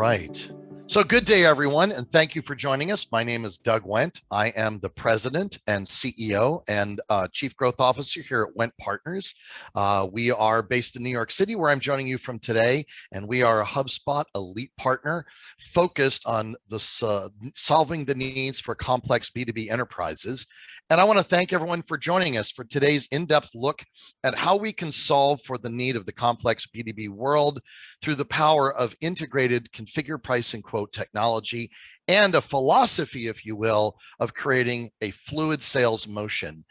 right. So good day, everyone, and thank you for joining us. My name is Doug Wendt. I am the president and CEO and chief growth officer here at Wendt Partners. We are based in New York City, where I'm joining you from today, and we are a HubSpot elite partner focused on solving the needs for complex B2B enterprises. And I want to thank everyone for joining us for today's in-depth look at how we can solve for the need of the complex B2B world through the power of integrated configure, price, and quote technology and a philosophy, if you will, of creating a fluid sales motion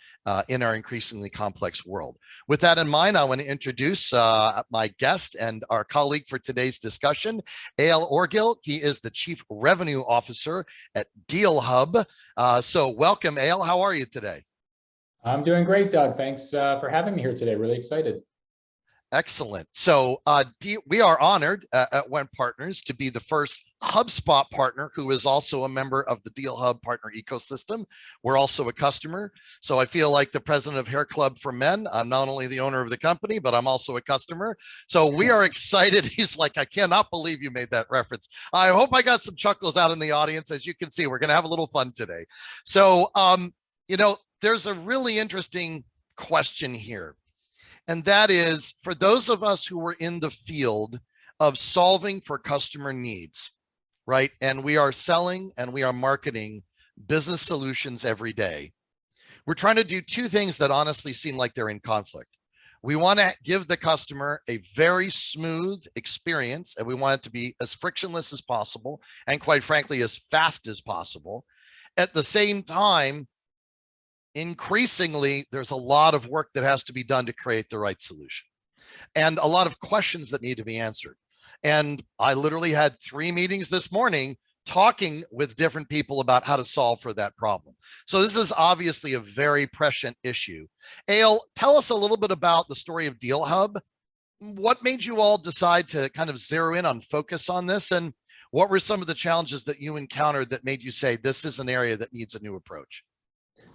in our increasingly complex world. With that in mind, I want to introduce my guest and our colleague for today's discussion, Eyal Orgil. He is the Chief Revenue Officer at DealHub. So welcome, Eyal. How are you today? I'm doing great, Doug. Thanks for having me here today. Really excited. Excellent. So we are honored at Wendt Partners to be the first HubSpot partner who is also a member of the DealHub partner ecosystem. We're also a customer. So I feel like the president of Hair Club for Men. I'm not only the owner of the company, but I'm also a customer. So we are excited. He's like, I cannot believe you made that reference. I hope I got some chuckles out in the audience. As you can see, we're going to have a little fun today. So, there's a really interesting question here. And that is, for those of us who are in the field of solving for customer needs, right? And we are selling and we are marketing business solutions every day. We're trying to do two things that honestly seem like they're in conflict. We want to give the customer a very smooth experience, and we want it to be as frictionless as possible, and quite frankly, as fast as possible. At the same time, increasingly, there's a lot of work that has to be done to create the right solution and a lot of questions that need to be answered. And I literally had 3 meetings this morning talking with different people about how to solve for that problem. So this is obviously a very prescient issue. Eyal, tell us a little bit about the story of DealHub. What made you all decide to kind of zero in on focus on this? And what were some of the challenges that you encountered that made you say this is an area that needs a new approach?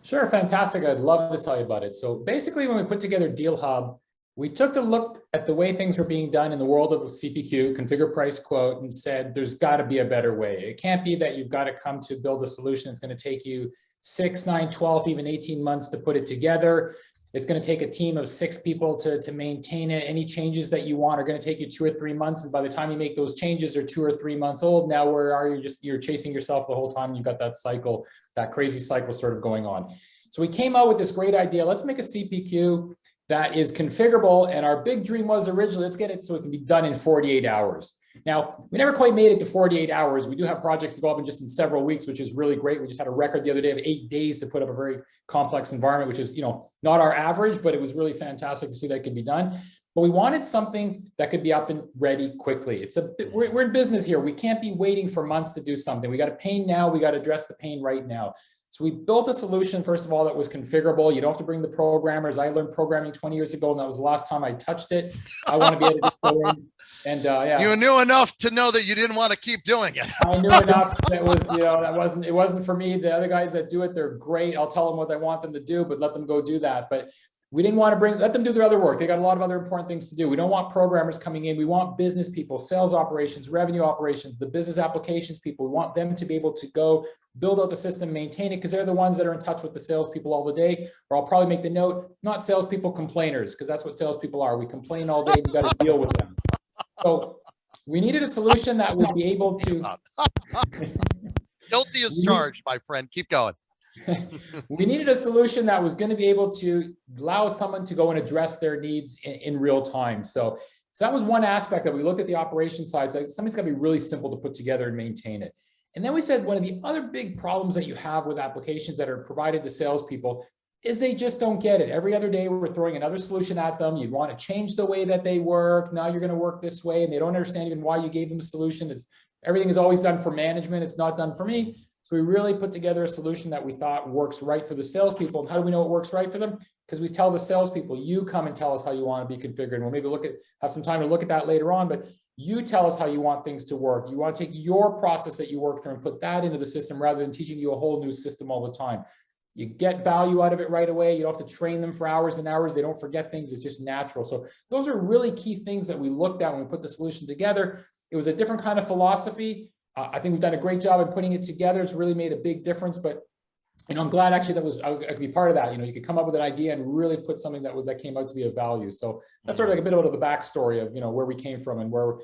Sure, fantastic. I'd love to tell you about it. So basically, when we put together DealHub, we took a look at the way things were being done in the world of CPQ, configure, price, quote, and said, there's got to be a better way. It can't be that you've got to come to build a solution. It's going to take you 6, 9, 12, even 18 months to put it together. It's going to take a team of 6 people to maintain it. Any changes that you want are going to take you 2 or 3 months. And by the time you make those changes, they're 2 or 3 months old. Now, where are you? You're chasing yourself the whole time. You've got that cycle, that crazy cycle sort of going on. So we came out with this great idea. Let's make a CPQ that is configurable. And our big dream was originally, let's get it so it can be done in 48 hours. Now, we never quite made it to 48 hours. We do have projects that go up in just in several weeks, which is really great. We just had a record the other day of 8 days to put up a very complex environment, which is, not our average, but it was really fantastic to see that could be done. But we wanted something that could be up and ready quickly. We're in business here. We can't be waiting for months to do something. We got a pain now. We got to address the pain right now. So we built a solution, first of all, that was configurable. You don't have to bring the programmers. I learned programming 20 years ago, and that was the last time I touched it. I want to be able to go in and yeah. You knew enough to know that you didn't want to keep doing it. I knew enough. That was, it wasn't for me. The other guys that do it, they're great. I'll tell them what I want them to do, but let them go do that. But we didn't want to let them do their other work. They got a lot of other important things to do. We don't want programmers coming in. We want business people, sales operations, revenue operations, the business applications people. We want them to be able to go build out the system, maintain it, because they're the ones that are in touch with the salespeople all the day. Or I'll probably make the note, not salespeople, complainers, because that's what salespeople are. We complain all day. We've got to deal with them. So we needed a solution that would be able to. Guilty as charged, my friend. Keep going. We needed a solution that was going to be able to allow someone to go and address their needs in real time. So that was one aspect that we looked at the operations side. So something's got to be really simple to put together and maintain it. And then we said one of the other big problems that you have with applications that are provided to salespeople is they just don't get it. Every other day we're throwing another solution at them. You want to change the way that they work. Now you're going to work this way, and they don't understand even why you gave them a solution. Everything is always done for management. It's not done for me. So we really put together a solution that we thought works right for the salespeople. And how do we know it works right for them? Because we tell the salespeople, you come and tell us how you want to be configured. And we'll maybe have some time to look at that later on, but you tell us how you want things to work. You want to take your process that you work through and put that into the system rather than teaching you a whole new system all the time. You get value out of it right away. You don't have to train them for hours and hours. They don't forget things. It's just natural. So those are really key things that we looked at when we put the solution together. It was a different kind of philosophy. I think we've done a great job in putting it together. It's really made a big difference. But I'm glad actually I could be part of that. You could come up with an idea and really put something that came out to be of value. So that's sort of like a bit of the backstory of where we came from and where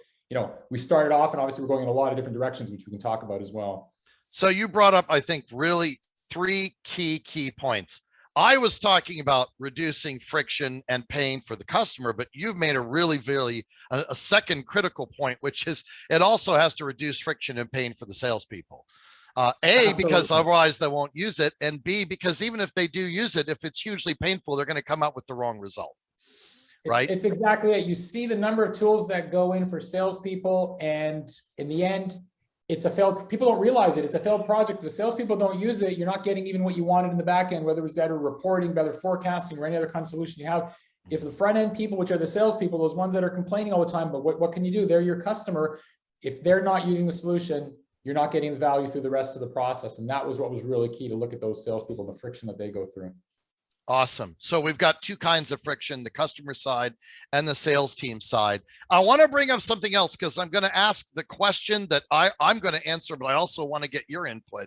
we started off, and obviously we're going in a lot of different directions, which we can talk about as well. So you brought up, I think, really three key points. I was talking about reducing friction and pain for the customer, but you've made a really a second critical point, which is it also has to reduce friction and pain for the salespeople. Because otherwise they won't use it, and B, because even if they do use it, if it's hugely painful, they're going to come out with the wrong result. Right? It's exactly it. You see the number of tools that go in for salespeople, and in the end, it's a failed. People don't realize it. It's a failed project. If the salespeople don't use it, you're not getting even what you wanted in the back end, whether it was better reporting, better forecasting, or any other kind of solution you have. If the front end people, which are the salespeople, those ones that are complaining all the time, but what can you do? They're your customer. If they're not using the solution, you're not getting the value through the rest of the process. And that was what was really key, to look at those salespeople, the friction that they go through. Awesome. So we've got two kinds of friction, the customer side and the sales team side. I want to bring up something else, because I'm going to ask the question that I'm going to answer, but I also want to get your input.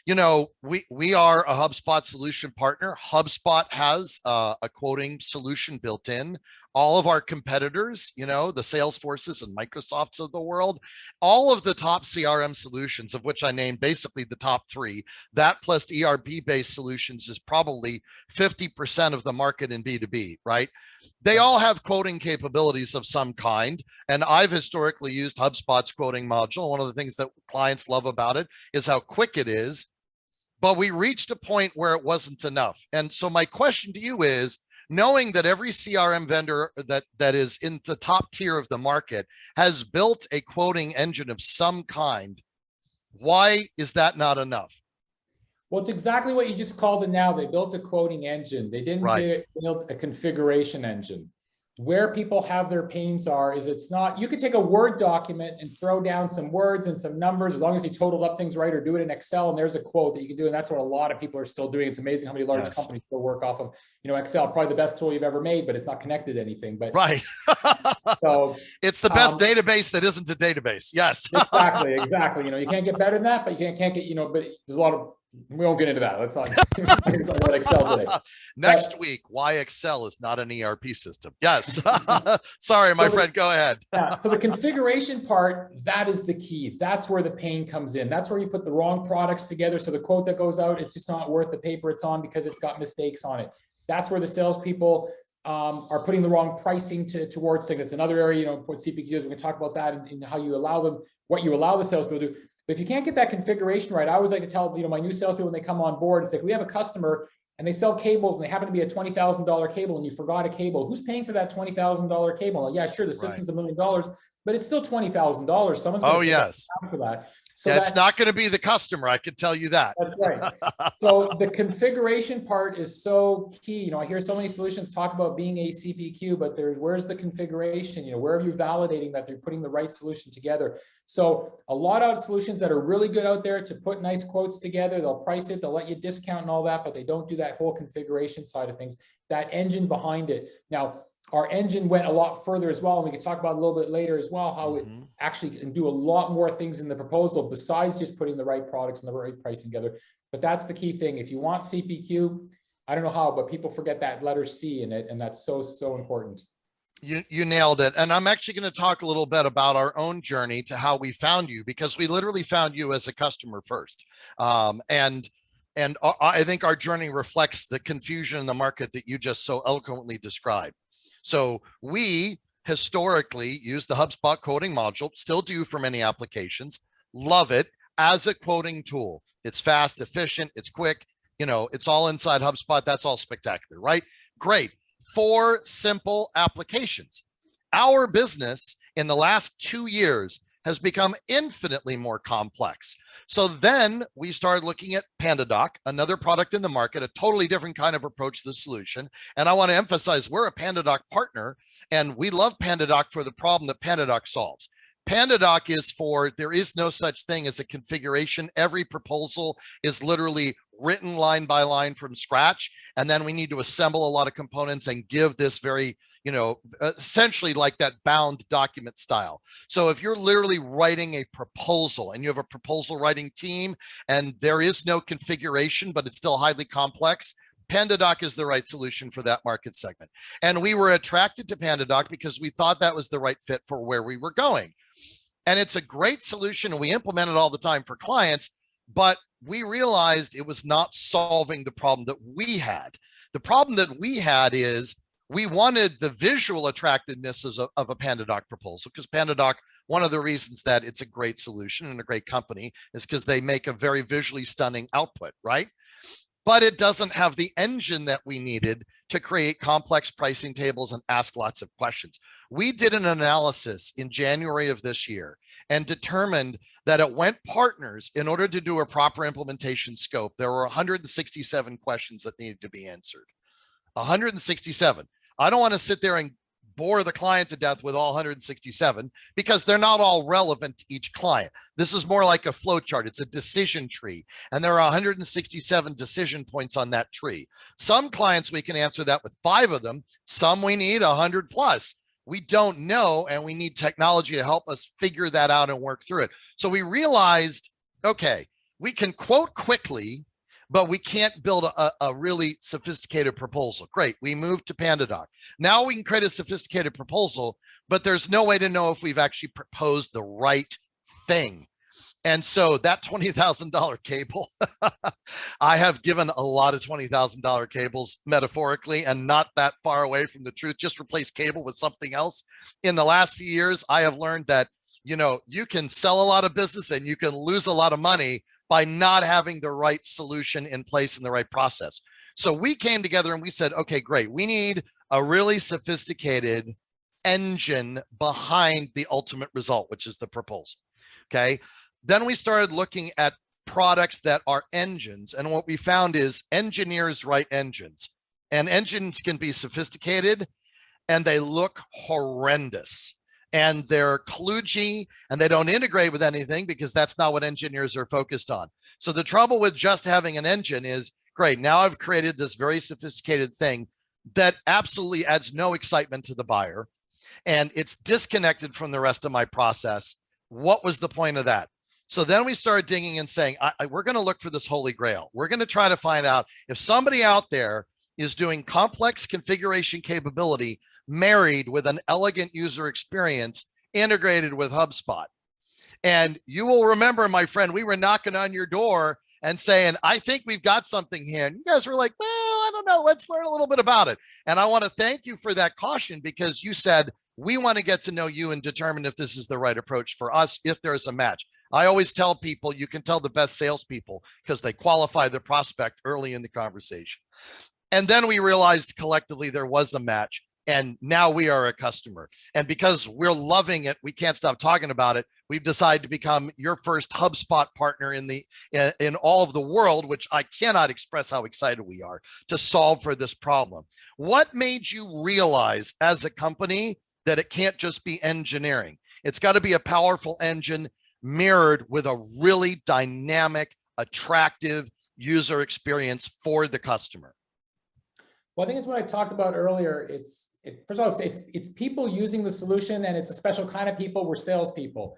We are a HubSpot solution partner. HubSpot has a quoting solution built in. All of our competitors, the Salesforces and Microsofts of the world, all of the top CRM solutions, of which I named basically the top three, that plus ERP-based solutions is probably 50% of the market in B2B, right? They all have quoting capabilities of some kind. And I've historically used HubSpot's quoting module. One of the things that clients love about it is how quick it is. But we reached a point where it wasn't enough. And so my question to you is, knowing that every CRM vendor that is in the top tier of the market has built a quoting engine of some kind, why is that not enough? Well, it's exactly what you just called it now. They built a quoting engine. They didn't build a configuration engine. Where people have their pains is it's not, you could take a Word document and throw down some words and some numbers, as long as you total up things right, or do it in Excel, and there's a quote that you can do. And that's what a lot of people are still doing. It's amazing how many large companies still work off of, Excel, probably the best tool you've ever made, but it's not connected to anything. But right. So it's the best database that isn't a database. Yes. Exactly. You can't get better than that, but you can't get, but there's a lot of, we won't get into that. Let's not talk about Excel today. Next week, why Excel is not an ERP system. Yes. Sorry, my friend, go ahead. So the configuration part, that is the key. That's where the pain comes in. That's where you put the wrong products together. So the quote that goes out, it's just not worth the paper it's on because it's got mistakes on it. That's where the salespeople are putting the wrong pricing towards things. It's another area, what CPQ is. We can talk about that and how you allow them, what you allow the salespeople to do. But if you can't get that configuration right, I always like to tell my new salespeople when they come on board, it's like, we have a customer and they sell cables and they happen to be a $20,000 cable and you forgot a cable. Who's paying for that $20,000 cable? Well, yeah, sure, the system's $1 million, but it's still $20,000. Someone's going to pay for that. So it's not going to be the customer. I can tell you that. That's right. So the configuration part is so key. I hear so many solutions talk about being a CPQ, but where's the configuration? Where are you validating that they're putting the right solution together? So a lot of solutions that are really good out there to put nice quotes together, they'll price it, they'll let you discount and all that, but they don't do that whole configuration side of things, that engine behind it. Now, our engine went a lot further as well, and we can talk about a little bit later as well, how it actually can do a lot more things in the proposal besides just putting the right products and the right pricing together. But that's the key thing. If you want CPQ, I don't know how, but people forget that letter C in it, and that's so important. You nailed it. And I'm actually going to talk a little bit about our own journey to how we found you, because we literally found you as a customer first. And I think our journey reflects the confusion in the market that you just so eloquently described. So we historically use the HubSpot quoting module, still do for many applications, love it as a quoting tool. It's fast, efficient, it's quick, it's all inside HubSpot. That's all spectacular, right? Great. 4 simple applications. Our business in the last 2 years has become infinitely more complex. So then we started looking at PandaDoc, another product in the market, a totally different kind of approach to the solution. And I want to emphasize we're a PandaDoc partner, and we love PandaDoc for the problem that PandaDoc solves. PandaDoc is there is no such thing as a configuration. Every proposal is literally written line by line from scratch. And then we need to assemble a lot of components and give this very, essentially like that bound document style. So if you're literally writing a proposal and you have a proposal writing team and there is no configuration, but it's still highly complex, PandaDoc is the right solution for that market segment. And we were attracted to PandaDoc because we thought that was the right fit for where we were going. And it's a great solution, and we implement it all the time for clients, but we realized it was not solving the problem that we had. The problem that we had is we wanted the visual attractiveness of a PandaDoc proposal, because PandaDoc, one of the reasons that it's a great solution and a great company is because they make a very visually stunning output, right? But it doesn't have the engine that we needed to create complex pricing tables and ask lots of questions. We did an analysis in January of this year and determined that at Wendt Partners, in order to do a proper implementation scope, there were 167 questions that needed to be answered. 167. I don't want to sit there and bore the client to death with all 167 because they're not all relevant to each client. This is more like a flow chart. It's a decision tree, and there are 167 decision points on that tree. Some clients, we can answer that with 5 of them. Some we need 100 plus. We don't know, and we need technology to help us figure that out and work through it. So we realized, okay, we can quote quickly, but we can't build a really sophisticated proposal. Great, we moved to PandaDoc. Now we can create a sophisticated proposal, but there's no way to know if we've actually proposed the right thing. And so that $20,000 cable, I have given a lot of $20,000 cables metaphorically and not that far away from the truth. Just replace cable with something else. In the last few years, I have learned that, you can sell a lot of business and you can lose a lot of money by not having the right solution in place in the right process. So we came together and we said, okay, great. We need a really sophisticated engine behind the ultimate result, which is the proposal. Okay. Then we started looking at products that are engines. And what we found is engineers write engines, and engines can be sophisticated and they look horrendous. And they're kludgy and they don't integrate with anything because that's not what engineers are focused on. So the trouble with just having an engine is, great, now I've created this very sophisticated thing that absolutely adds no excitement to the buyer, and it's disconnected from the rest of my process. What was the point of that? So then we started digging and saying, we're going to look for this holy grail. We're going to try to find out if somebody out there is doing complex configuration capability married with an elegant user experience integrated with HubSpot. And you will remember, my friend, we were knocking on your door and saying, I think we've got something here. And you guys were like, well, I don't know, let's learn a little bit about it. And I want to thank you for that caution, because you said, we want to get to know you and determine if this is the right approach for us, if there's a match. I always tell people, you can tell the best salespeople because they qualify the prospect early in the conversation. And then we realized collectively there was a match. And now we are a customer. And because we're loving it, we can't stop talking about it. We've decided to become your first HubSpot partner in all of the world, which I cannot express how excited we are to solve for this problem. What made you realize as a company that it can't just be engineering? It's got to be a powerful engine mirrored with a really dynamic, attractive user experience for the customer. Well, I think it's what I talked about earlier. First of all, it's people using the solution, and it's a special kind of people. We're salespeople.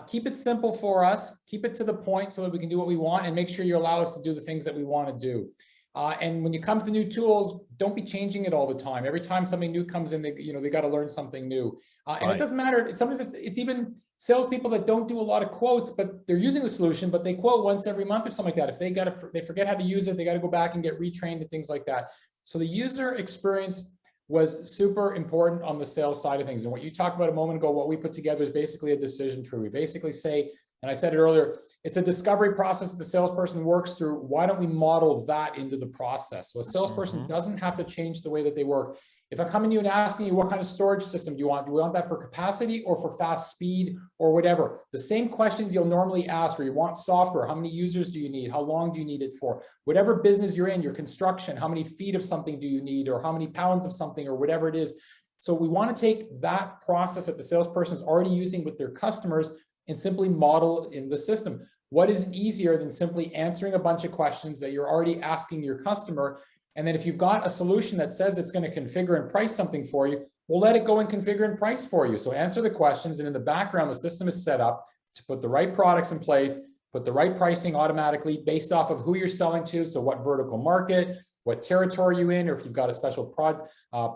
Keep it simple for us. Keep it to the point so that we can do what we want, and make sure you allow us to do the things that we want to do. And when it comes to new tools, don't be changing it all the time. Every time something new comes in, they got to learn something new. And Right. It doesn't matter. Sometimes it's even salespeople that don't do a lot of quotes, but they're using the solution, but they quote once every month or something like that. If they forget how to use it, they got to go back and get retrained and things like that. So the user experience was super important on the sales side of things. And what you talked about a moment ago, what we put together is basically a decision tree. We basically say, and I said it earlier, it's a discovery process that the salesperson works through. Why don't we model that into the process? So a salesperson doesn't have to change the way that they work. If I come to you and ask me, what kind of storage system do you want? Do we want that for capacity or for fast speed or whatever? The same questions you'll normally ask, where you want software, how many users do you need? How long do you need it for? Whatever business you're in, your construction, how many feet of something do you need, or how many pounds of something, or whatever it is. So we want to take that process that the salesperson is already using with their customers and simply model in the system. What is easier than simply answering a bunch of questions that you're already asking your customer And then if you've got a solution that says it's going to configure and price something for you, we'll let it go and configure and price for you. So answer the questions, and in the background, the system is set up to put the right products in place, put the right pricing automatically based off of who you're selling to. So what vertical market, what territory you're in, or if you've got a special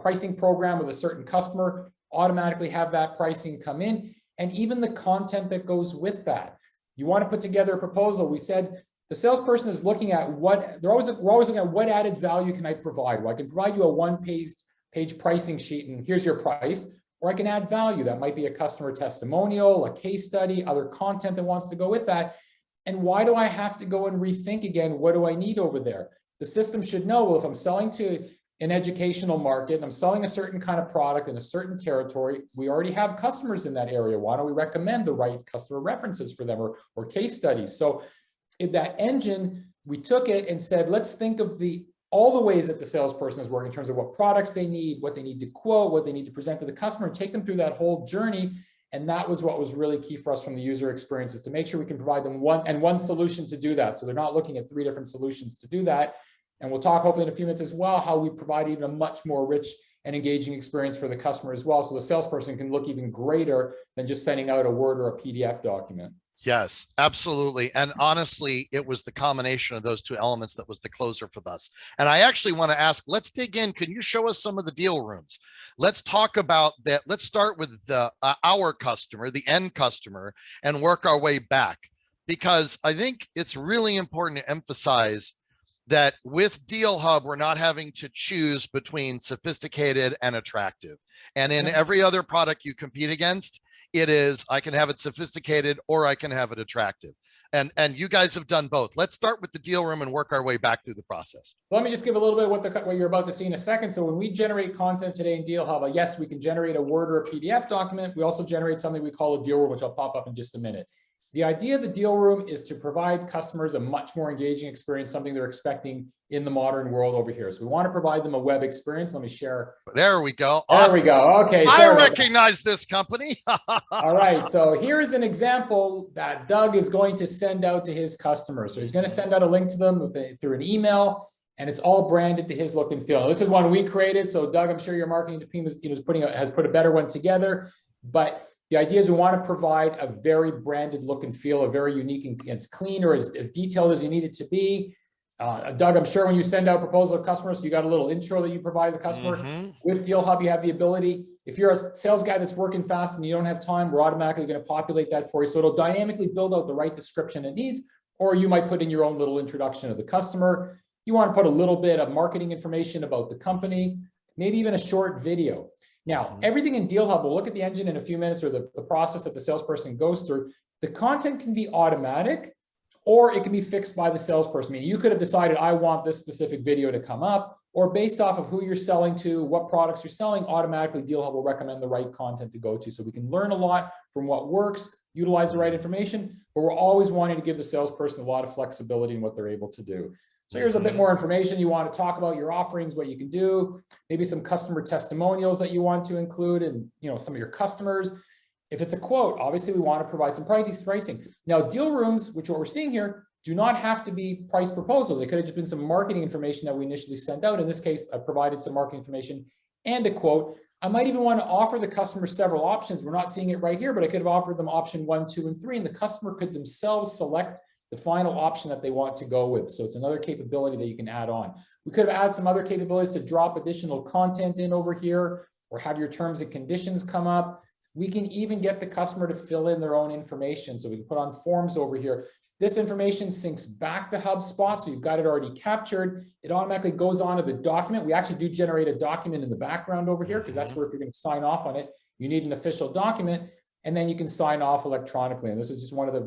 pricing program with a certain customer, automatically have that pricing come in, and even the content that goes with that. You want to put together a proposal. We said the salesperson is looking at we're always looking at what added value can I provide. Well, I can provide you a one-page pricing sheet and here's your price, or I can add value. That might be a customer testimonial, a case study, other content that wants to go with that. And why do I have to go and rethink again? What do I need over there? The system should know, well, if I'm selling to an educational market and I'm selling a certain kind of product in a certain territory, we already have customers in that area. Why don't we recommend the right customer references for them, or case studies? So in that engine, we took it and said, let's think of all the ways that the salesperson is working in terms of what products they need, what they need to quote, what they need to present to the customer, and take them through that whole journey. And that was what was really key for us from the user experience, is to make sure we can provide them one solution to do that. So they're not looking at 3 different solutions to do that. And we'll talk hopefully in a few minutes as well, how we provide even a much more rich and engaging experience for the customer as well. So the salesperson can look even greater than just sending out a Word or a PDF document. Yes, absolutely. And honestly, it was the combination of those two elements that was the closer for us. And I actually want to ask, let's dig in. Can you show us some of the deal rooms? Let's talk about that. Let's start with our customer, the end customer, and work our way back, because I think it's really important to emphasize that with DealHub, we're not having to choose between sophisticated and attractive. And in every other product you compete against, it is, I can have it sophisticated or I can have it attractive. And you guys have done both. Let's start with the deal room and work our way back through the process. Let me just give a little bit of what you're about to see in a second. So when we generate content today in DealHub, yes, we can generate a Word or a PDF document. We also generate something we call a deal room, which I'll pop up in just a minute. The idea of the deal room is to provide customers a much more engaging experience, something they're expecting in the modern world over here. So we want to provide them a web experience. Let me share. There we go. Awesome. There we go. Okay. I recognize this company. All right. So here is an example that Doug is going to send out to his customers. So he's going to send out a link to them through an email, and it's all branded to his look and feel. Now, this is one we created. So Doug, I'm sure your marketing team has put a better one together, but the idea is we want to provide a very branded look and feel, a very unique, and it's clean, or as detailed as you need it to be. Doug, I'm sure when you send out proposal to customers, you got a little intro that you provide the customer. With DealHub, you have the ability, if you're a sales guy that's working fast and you don't have time, we're automatically going to populate that for you. So it'll dynamically build out the right description it needs, or you might put in your own little introduction of the customer. You want to put a little bit of marketing information about the company, maybe even a short video. Now, everything in DealHub, we'll look at the engine in a few minutes, or the process that the salesperson goes through. The content can be automatic, or it can be fixed by the salesperson. I mean, you could have decided, I want this specific video to come up, or based off of who you're selling to, what products you're selling, automatically DealHub will recommend the right content to go to. So we can learn a lot from what works, utilize the right information, but we're always wanting to give the salesperson a lot of flexibility in what they're able to do. So here's a bit more information. You want to talk about your offerings, what you can do, maybe some customer testimonials that you want to include, and some of your customers. If it's a quote, obviously we want to provide some pricing. Now, deal rooms, which what we're seeing here, do not have to be price proposals. It could have just been some marketing information that we initially sent out. In this case, I provided some marketing information and a quote. I might even want to offer the customer several options. We're not seeing it right here, but I could have offered them option 1, 2, and 3, and the customer could themselves select the final option that they want to go with. So it's another capability that you can add on. We could have added some other capabilities to drop additional content in over here, or have your terms and conditions come up. We can even get the customer to fill in their own information. So we can put on forms over here. This information syncs back to HubSpot, so you've got it already captured. It automatically goes on to the document. We actually do generate a document in the background over here, because that's where, if you're going to sign off on it, you need an official document, and then you can sign off electronically. And this is just one of the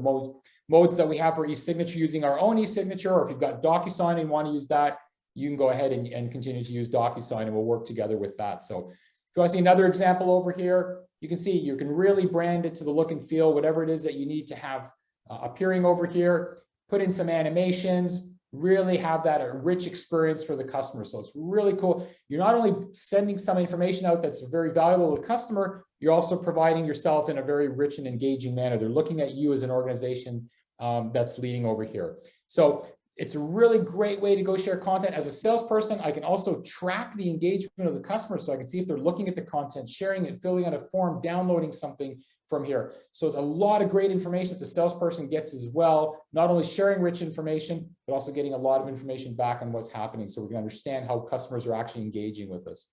modes that we have for e-signature, using our own e-signature, or if you've got DocuSign and want to use that, you can go ahead and continue to use DocuSign, and we'll work together with that. So if you want to see another example over here, you can see you can really brand it to the look and feel, whatever it is that you need to have appearing over here. Put in some animations, really have that a rich experience for the customer. So it's really cool. You're not only sending some information out that's very valuable to the customer, you're also providing yourself in a very rich and engaging manner. They're looking at you as an organization that's leading over here. So It's a really great way to go share content. As a salesperson, I can also track the engagement of the customer, so I can see if they're looking at the content, sharing it, filling out a form, downloading something from here. So it's a lot of great information that the salesperson gets as well, not only sharing rich information, but also getting a lot of information back on what's happening, so we can understand how customers are actually engaging with us.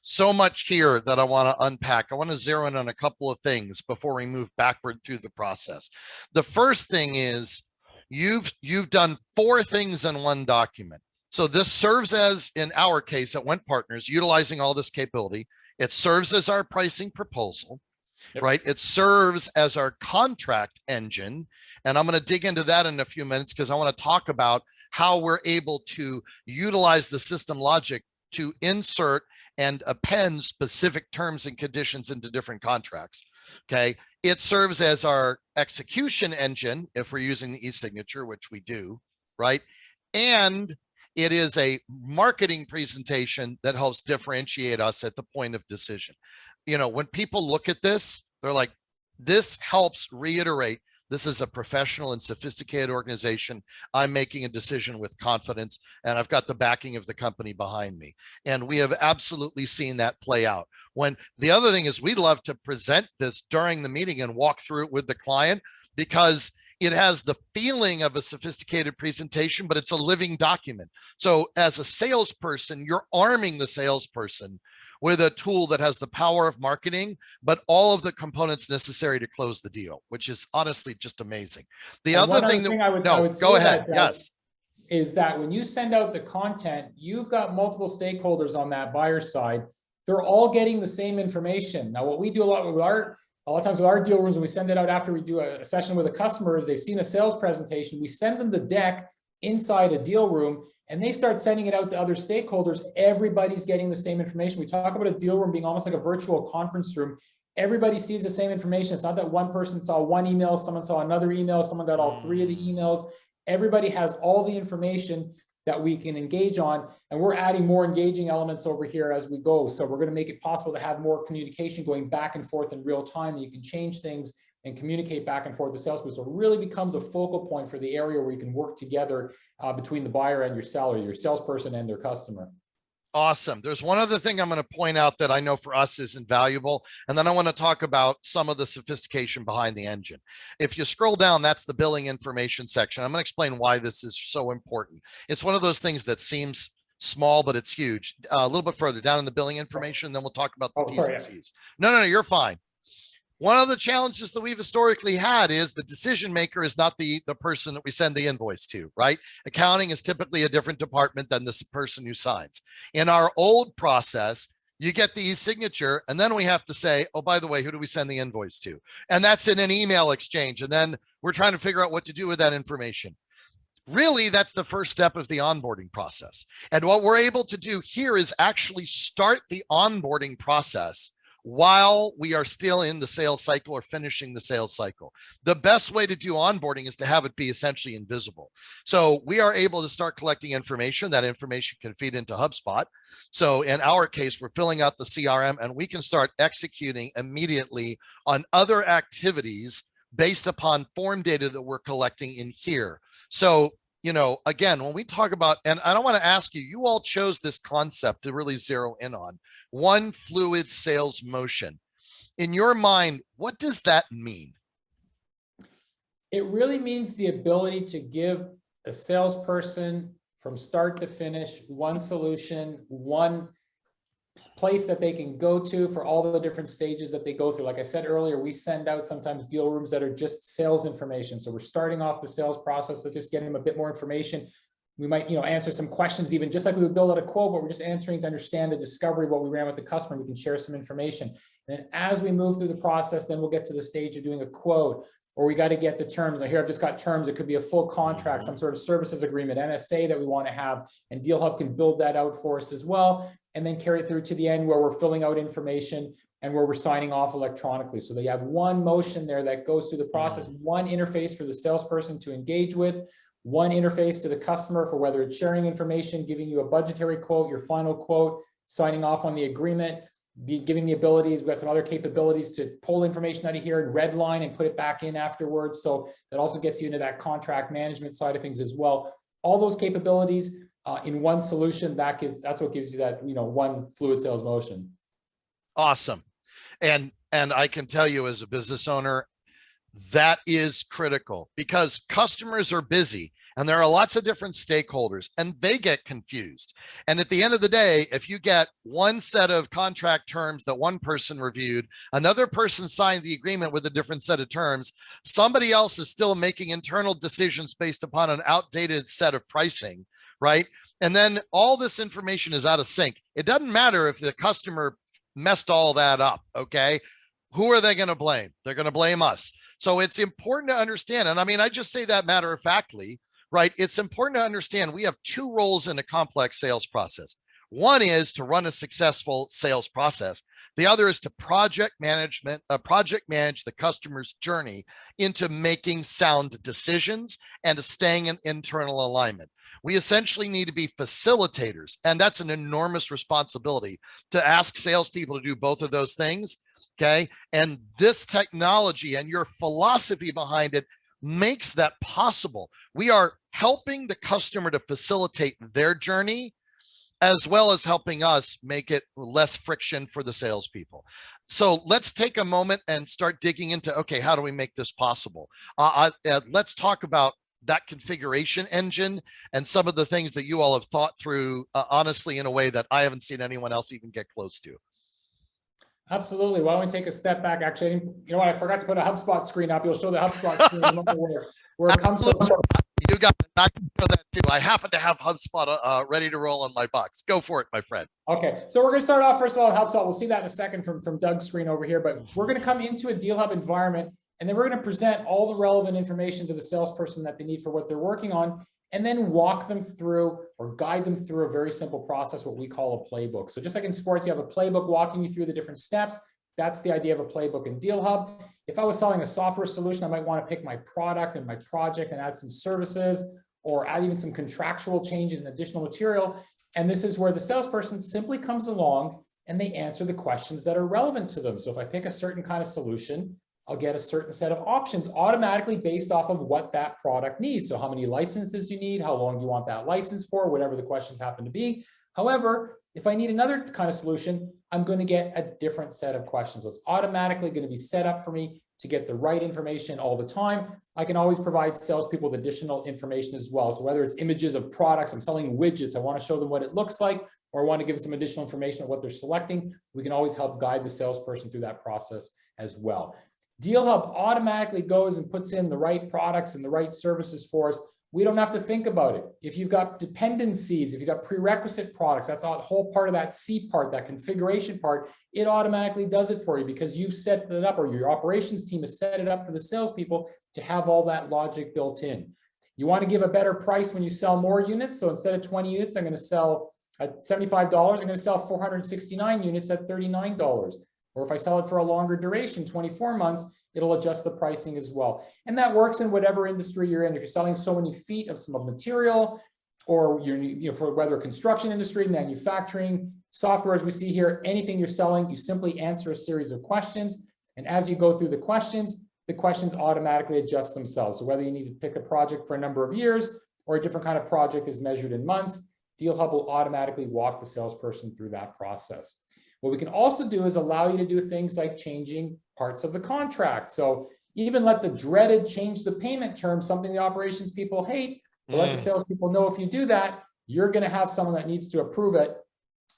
So much here that I want to unpack. I want to zero in on a couple of things before we move backward through the process. The first thing is you've done 4 things in one document. So this serves as, in our case at Wendt Partners, utilizing all this capability, it serves as our pricing proposal, right? It serves as our contract engine. And I'm going to dig into that in a few minutes because I want to talk about how we're able to utilize the system logic to insert and append specific terms and conditions into different contracts. Okay. It serves as our execution engine if we're using the e-signature, which we do, right? And it is a marketing presentation that helps differentiate us at the point of decision. You know, when people look at this, they're like, this helps reiterate this is a professional and sophisticated organization. I'm making a decision with confidence, and I've got the backing of the company behind me. And we have absolutely seen that play out. When the other thing is, we'd love to present this during the meeting and walk through it with the client, because it has the feeling of a sophisticated presentation, but it's a living document. So as a salesperson, you're arming the salesperson with a tool that has the power of marketing, but all of the components necessary to close the deal, which is honestly just amazing. The other thing that, I would go ahead. Yes. Is that when you send out the content, you've got multiple stakeholders on that buyer side. They're all getting the same information. Now, what we do a lot of times with our deal rooms, when we send it out after we do a session with a customer, is they've seen a sales presentation. We send them the deck inside a deal room, and they start sending it out to other stakeholders. Everybody's getting the same information. We talk about a deal room being almost like a virtual conference room. Everybody sees the same information. It's not that one person saw one email, someone saw another email, someone got all 3 of the emails. Everybody has all the information that we can engage on, and we're adding more engaging elements over here as we go. So we're going to make it possible to have more communication going back and forth in real time. You can change things and communicate back and forth with salespeople. So it really becomes a focal point for the area where you can work together between the buyer and your seller, your salesperson and their customer. Awesome. There's one other thing I'm going to point out that I know for us is invaluable. And then I want to talk about some of the sophistication behind the engine. If you scroll down, that's the billing information section. I'm going to explain why this is so important. It's one of those things that seems small, but it's huge. A little bit further down in the billing information, then we'll talk about the T's and C's. No, you're fine. One of the challenges that we've historically had is the decision maker is not the person that we send the invoice to, right? Accounting is typically a different department than this person who signs. In our old process, you get the e-signature, and then we have to say, oh, by the way, who do we send the invoice to? And that's in an email exchange. And then we're trying to figure out what to do with that information. Really, that's the first step of the onboarding process. And what we're able to do here is actually start the onboarding process while we are still in the sales cycle or finishing the sales cycle. The best way to do onboarding is to have it be essentially invisible. So we are able to start collecting information. That information can feed into HubSpot. So in our case, we're filling out the CRM, and we can start executing immediately on other activities based upon form data that we're collecting in here. So, you know, again, when we talk about, and I don't want to ask you, you all chose this concept to really zero in on one fluid sales motion. In your mind, what does that mean? It really means the ability to give a salesperson from start to finish one solution, one place that they can go to for all the different stages that they go through. Like I said earlier, we send out sometimes deal rooms that are just sales information. So we're starting off the sales process to just get them a bit more information. We might, answer some questions, even just like we would build out a quote, but we're just answering to understand the discovery of what we ran with the customer. We can share some information. And then as we move through the process, then we'll get to the stage of doing a quote, or we got to get the terms. Now here I've just got terms. It could be a full contract, some sort of services agreement, NSA that we want to have, and DealHub can build that out for us as well, and then carry it through to the end where we're filling out information and where we're signing off electronically. So they have one motion there that goes through the process, one interface for the salesperson to engage with, one interface to the customer for whether it's sharing information, giving you a budgetary quote, your final quote, signing off on the agreement. giving the abilities. We've got some other capabilities to pull information out of here and redline and put it back in afterwards. So that also gets you into that contract management side of things as well. All those capabilities in one solution, that's what gives you that, one fluid sales motion. Awesome. And I can tell you as a business owner, that is critical because customers are busy and there are lots of different stakeholders and they get confused. And at the end of the day, if you get one set of contract terms that one person reviewed, another person signed the agreement with a different set of terms, somebody else is still making internal decisions based upon an outdated set of pricing, right? And then all this information is out of sync. It doesn't matter if the customer messed all that up, okay? Who are they going to blame? They're going to blame us. So it's important to understand. And I mean, I just say that matter of factly, right? It's important to understand we have two roles in a complex sales process. One is to run a successful sales process. The other is to project manage the customer's journey into making sound decisions and to staying in internal alignment. We essentially need to be facilitators, and that's an enormous responsibility to ask salespeople to do both of those things. Okay. And this technology and your philosophy behind it makes that possible. We are helping the customer to facilitate their journey, as well as helping us make it less friction for the salespeople. So let's take a moment and start digging into, okay, how do we make this possible? Let's talk about that configuration engine and some of the things that you all have thought through, honestly, in a way that I haven't seen anyone else even get close to. Absolutely. Why don't we take a step back? Actually, you know what? I forgot to put a HubSpot screen up. You'll show the HubSpot screen where it comes from. You got it. I can show that too. I happen to have HubSpot ready to roll on my box. Go for it, my friend. Okay. So we're going to start off, first of all, HubSpot. We'll see that in a second from Doug's screen over here, but we're going to come into a DealHub environment, and then we're going to present all the relevant information to the salesperson that they need for what they're working on, and then walk them through or guide them through a very simple process, what we call a playbook. So just like in sports, you have a playbook walking you through the different steps. That's the idea of a playbook in DealHub. If I was selling a software solution, I might want to pick my product and my project and add some services or add even some contractual changes and additional material. And this is where the salesperson simply comes along and they answer the questions that are relevant to them. So if I pick a certain kind of solution, I'll get a certain set of options automatically based off of what that product needs. So how many licenses you need, how long do you want that license for, whatever the questions happen to be. However, if I need another kind of solution, I'm going to get a different set of questions. So it's automatically going to be set up for me to get the right information all the time. I can always provide salespeople with additional information as well. So whether it's images of products, I'm selling widgets, I want to show them what it looks like, or I want to give them some additional information on what they're selecting, we can always help guide the salesperson through that process as well. DealHub automatically goes and puts in the right products and the right services for us. We don't have to think about it. If you've got dependencies, if you've got prerequisite products, that's a whole part of that C part, that configuration part, it automatically does it for you because you've set it up, or your operations team has set it up for the salespeople to have all that logic built in. You want to give a better price when you sell more units. So instead of 20 units, I'm going to sell at $75, I'm going to sell 469 units at $39. Or if I sell it for a longer duration, 24 months, it'll adjust the pricing as well. And that works in whatever industry you're in. If you're selling so many feet of some material, or you're, for whether construction industry, manufacturing, software, as we see here, anything you're selling, you simply answer a series of questions. And as you go through the questions automatically adjust themselves. So whether you need to pick a project for a number of years or a different kind of project is measured in months, DealHub will automatically walk the salesperson through that process. What we can also do is allow you to do things like changing parts of the contract. So even let the dreaded change the payment term, something the operations people hate, but let the salespeople know if you do that, you're going to have someone that needs to approve it.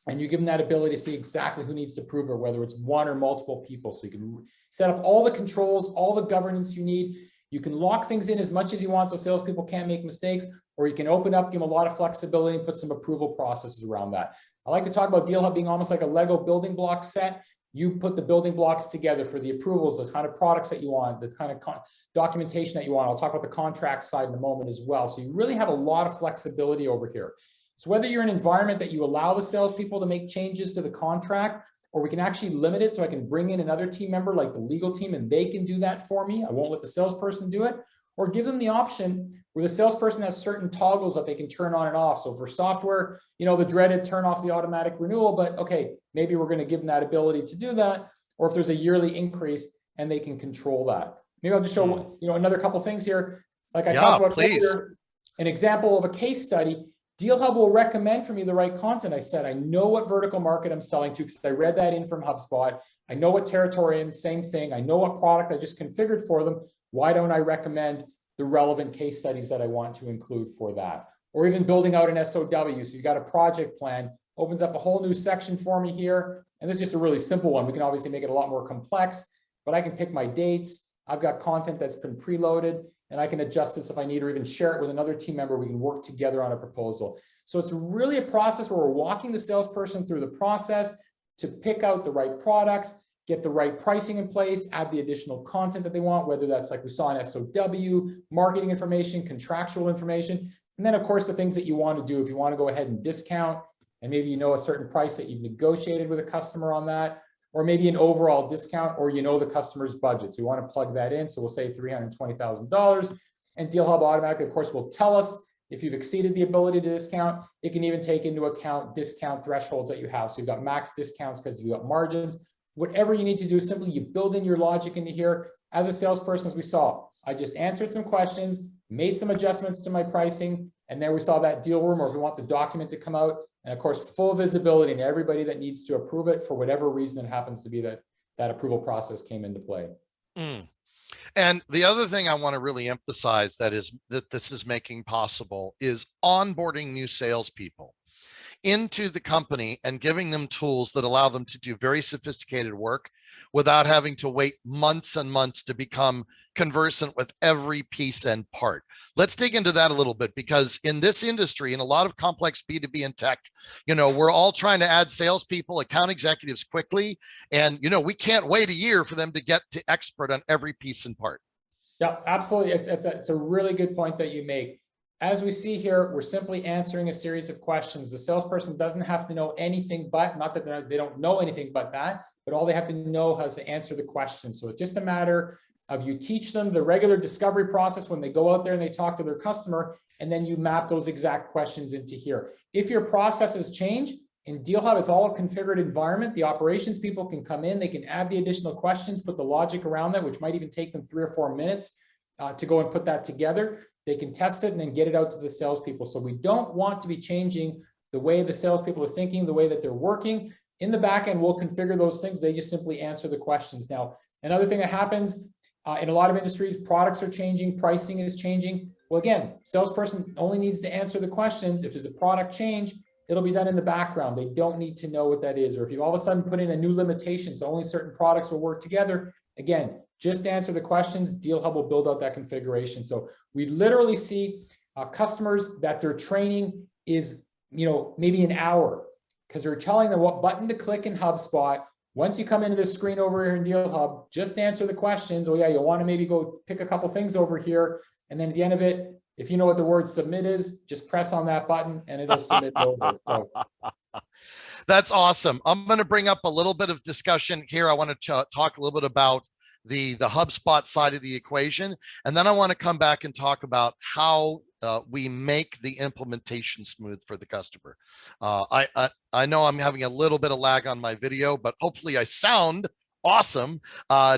And you give them that ability to see exactly who needs to approve it, whether it's one or multiple people. So you can set up all the controls, all the governance you need. You can lock things in as much as you want so salespeople can't make mistakes, or you can open up, give them a lot of flexibility and put some approval processes around that. I like to talk about DealHub being almost like a Lego building block set. You put the building blocks together for the approvals, the kind of products that you want, the kind of documentation that you want. I'll talk about the contract side in a moment as well. So you really have a lot of flexibility over here. So whether you're in an environment that you allow the salespeople to make changes to the contract, or we can actually limit it so I can bring in another team member like the legal team and they can do that for me. I won't let the salesperson do it. or give them the option where the salesperson has certain toggles that they can turn on and off. So for software, the dreaded turn off the automatic renewal, but okay, maybe we're going to give them that ability to do that. Or if there's a yearly increase and they can control that. Maybe I'll just show, another couple things here. Like I talked about earlier, an example of a case study. DealHub will recommend for me the right content. I said, I know what vertical market I'm selling to because I read that in from HubSpot. I know what territory I'm, same thing. I know what product I just configured for them. Why don't I recommend the relevant case studies that I want to include for that? Or even building out an SOW. So you got a project plan, opens up a whole new section for me here. And this is just a really simple one. We can obviously make it a lot more complex, but I can pick my dates. I've got content that's been preloaded, and I can adjust this if I need, or even share it with another team member. We can work together on a proposal. So it's really a process where we're walking the salesperson through the process to pick out the right products, get the right pricing in place, add the additional content that they want, whether that's like we saw in SOW, marketing information, contractual information, and then of course the things that you want to do. If you want to go ahead and discount, and maybe a certain price that you've negotiated with a customer on that, or maybe an overall discount, or the customer's budget. So we want to plug that in. So we'll say $320,000, and DealHub automatically, of course, will tell us if you've exceeded the ability to discount. It can even take into account discount thresholds that you have. So you've got max discounts because you've got margins. Whatever you need to do, simply you build in your logic into here. As a salesperson, as we saw, I just answered some questions, made some adjustments to my pricing, and then we saw that deal room, or if we want the document to come out, and of course, full visibility to everybody that needs to approve it for whatever reason it happens to be that approval process came into play. And the other thing I want to really emphasize that this is making possible is onboarding new salespeople into the company and giving them tools that allow them to do very sophisticated work without having to wait months and months to become conversant with every piece and part. Let's dig into that a little bit, because in this industry, in a lot of complex B2B and tech, we're all trying to add salespeople, account executives quickly. And, we can't wait a year for them to get to expert on every piece and part. Yeah, absolutely. It's a really good point that you make. As we see here, we're simply answering a series of questions. The salesperson doesn't have to know anything but, not that they don't know anything but that, but all they have to know is to answer the question. So it's just a matter of you teach them the regular discovery process when they go out there and they talk to their customer, and then you map those exact questions into here. If your processes change, in DealHub, it's all a configured environment. The operations people can come in, they can add the additional questions, put the logic around that, which might even take them 3 or 4 minutes to go and put that together. They can test it and then get it out to the salespeople. So we don't want to be changing the way the salespeople are thinking, the way that they're working. In the back end, we'll configure those things. They just simply answer the questions. Now, another thing that happens in a lot of industries, products are changing, pricing is changing. Well, again, salesperson only needs to answer the questions. If there's a product change, it'll be done in the background. They don't need to know what that is. Or if you all of a sudden put in a new limitation, so only certain products will work together, again, just answer the questions. DealHub will build out that configuration. So we literally see customers that their training is, maybe an hour, because they're telling them what button to click in HubSpot. Once you come into this screen over here in DealHub, just answer the questions. Oh yeah, you'll want to maybe go pick a couple things over here. And then at the end of it, if you know what the word submit is, just press on that button and it'll submit over. So. That's awesome. I'm going to bring up a little bit of discussion here. I want to talk a little bit about the HubSpot side of the equation. And then I want to come back and talk about how we make the implementation smooth for the customer. I know I'm having a little bit of lag on my video, but hopefully I sound awesome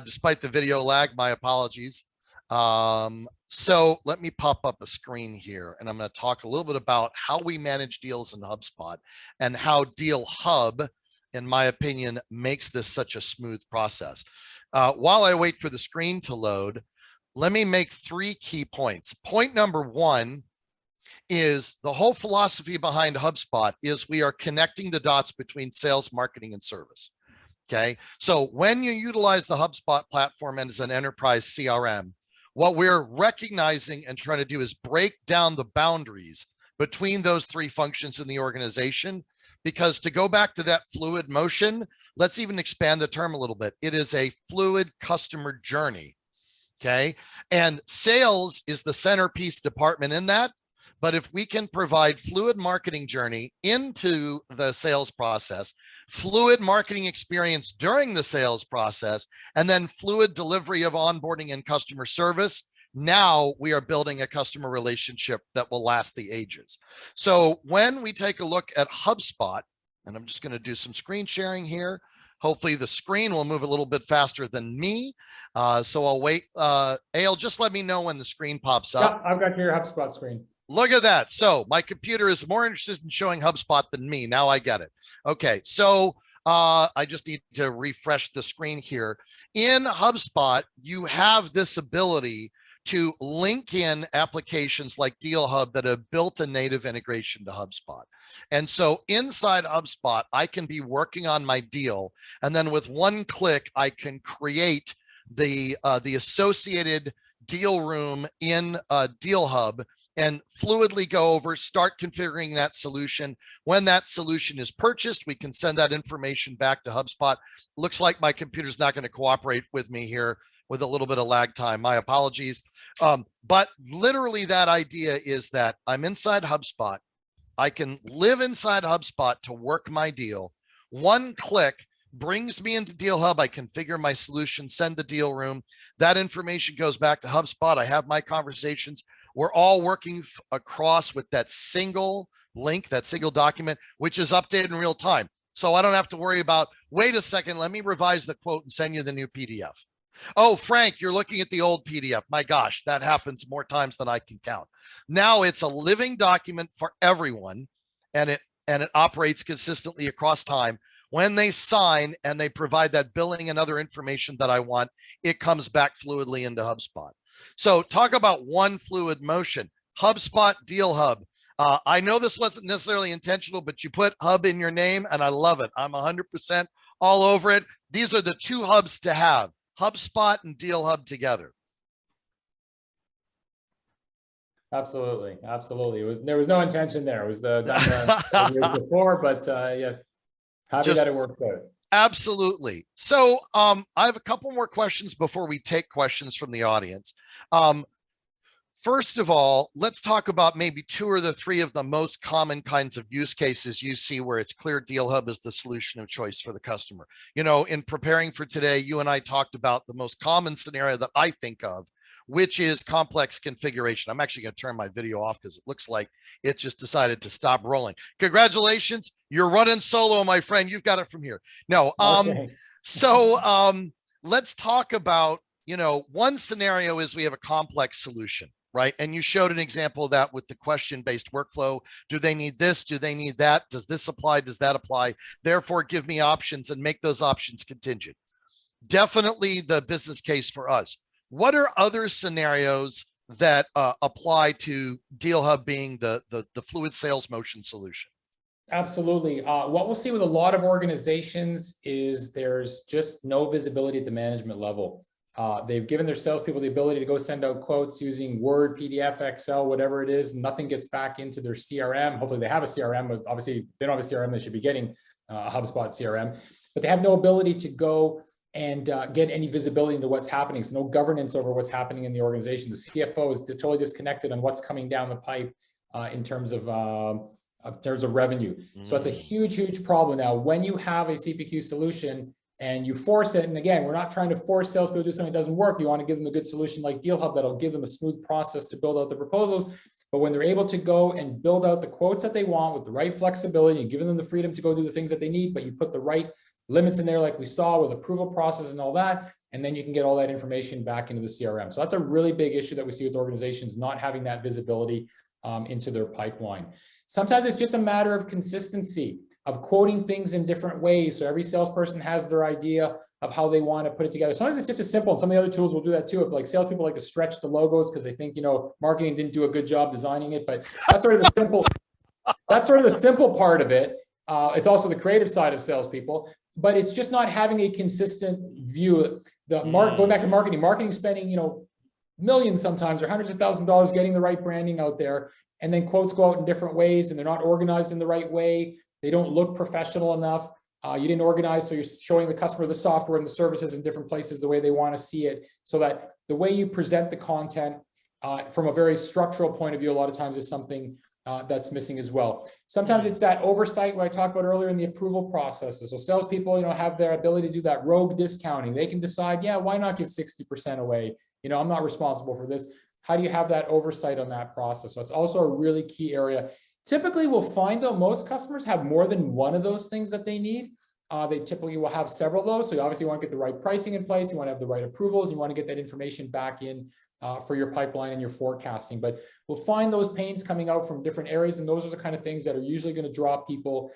despite the video lag. My apologies. So let me pop up a screen here, and I'm going to talk a little bit about how we manage deals in HubSpot and how DealHub, in my opinion, makes this such a smooth process. While I wait for the screen to load, let me make 3 key points. Point number 1 is the whole philosophy behind HubSpot is we are connecting the dots between sales, marketing, and service. Okay, so when you utilize the HubSpot platform as an enterprise CRM, what we're recognizing and trying to do is break down the boundaries between those 3 functions in the organization. Because to go back to that fluid motion, let's even expand the term a little bit. It is a fluid customer journey. Okay. And sales is the centerpiece department in that. But if we can provide fluid marketing journey into the sales process, fluid marketing experience during the sales process, and then fluid delivery of onboarding and customer service, Now we are building a customer relationship that will last the ages. So when we take a look at HubSpot, and I'm just going to do some screen sharing here. Hopefully the screen will move a little bit faster than me. So I'll wait. Eyal, just let me know when the screen pops up. Yeah, I've got your HubSpot screen. Look at that. So my computer is more interested in showing HubSpot than me. Now I get it. Okay, so I just need to refresh the screen here. In HubSpot, you have this ability to link in applications like DealHub that have built a native integration to HubSpot. And so inside HubSpot, I can be working on my deal, and then with one click, I can create the associated deal room in DealHub and fluidly go over, start configuring that solution. When that solution is purchased, we can send that information back to HubSpot. Looks like my computer's not going to cooperate with me here with a little bit of lag time. My apologies. But literally that idea is that I'm inside HubSpot. I can live inside HubSpot to work my deal. One click brings me into DealHub. I configure my solution, send the deal room. That information goes back to HubSpot. I have my conversations. We're all working across with that single link, that single document, which is updated in real time. So I don't have to worry about, wait a second, let me revise the quote and send you the new PDF. Oh, Frank, you're looking at the old PDF. My gosh, that happens more times than I can count. Now it's a living document for everyone, and it operates consistently across time. When they sign and they provide that billing and other information that I want, it comes back fluidly into HubSpot. So talk about one fluid motion. HubSpot, DealHub. I know this wasn't necessarily intentional, but you put hub in your name, and I love it. I'm 100% all over it. These are the two hubs to have. HubSpot and DealHub together. Absolutely, absolutely. There was no intention there. It was the years before, but yeah, happy that it worked out. Absolutely. So I have a couple more questions before we take questions from the audience. First of all, let's talk about maybe 2 or 3 of the most common kinds of use cases you see where it's clear DealHub is the solution of choice for the customer. You know, in preparing for today, you and I talked about the most common scenario that I think of, which is complex configuration. I'm actually going to turn my video off because it looks like it just decided to stop rolling. Congratulations. You're running solo, my friend. You've got it from here. No. Okay. So let's talk about, you know, one scenario is we have a complex solution, right? And you showed an example of that with the question-based workflow. Do they need this? Do they need that? Does this apply? Does that apply? Therefore, give me options and make those options contingent. Definitely the business case for us. What are other scenarios that apply to DealHub being the fluid sales motion solution? Absolutely. What we'll see with a lot of organizations is there's just no visibility at the management level. They've given their salespeople the ability to go send out quotes using Word, PDF, Excel, whatever it is. Nothing gets back into their CRM. Hopefully they have a CRM, but obviously if they don't have a CRM, they should be getting a HubSpot CRM. But they have no ability to go and get any visibility into what's happening. So no governance over what's happening in the organization. The CFO is totally disconnected on what's coming down the pipe in terms of revenue. So that's a huge, huge problem. Now, when you have a CPQ solution and you force it, and again, we're not trying to force salespeople to do something that doesn't work. You want to give them a good solution like DealHub that'll give them a smooth process to build out the proposals. But when they're able to go and build out the quotes that they want with the right flexibility and giving them the freedom to go do the things that they need, but you put the right limits in there like we saw with approval process and all that, and then you can get all that information back into the CRM. So that's a really big issue that we see with organizations not having that visibility into their pipeline. Sometimes it's just a matter of consistency, of quoting things in different ways. So every salesperson has their idea of how they want to put it together. Sometimes it's just as simple, and some of the other tools will do that too. If like salespeople like to stretch the logos because they think, you know, marketing didn't do a good job designing it, but that's sort of the simple, that's sort of the simple part of it. It's also the creative side of salespeople, but it's just not having a consistent view. Going back to marketing spending, you know, millions sometimes or hundreds of thousands of dollars getting the right branding out there, and then quotes go out in different ways and they're not organized in the right way. They don't look professional enough. You didn't organize, so you're showing the customer the software and the services in different places the way they want to see it, so that the way you present the content from a very structural point of view a lot of times is something that's missing as well. Sometimes it's that oversight what I talked about earlier in the approval processes. So salespeople, you know, have their ability to do that rogue discounting. They can decide, yeah, why not give 60% away? You know, I'm not responsible for this. How do you have that oversight on that process? So it's also a really key area. Typically, we'll find though most customers have more than one of those things that they need. They typically will have several of those. So you obviously want to get the right pricing in place. You want to have the right approvals. You want to get that information back in for your pipeline and your forecasting. But we'll find those pains coming out from different areas. And those are the kind of things that are usually going to draw people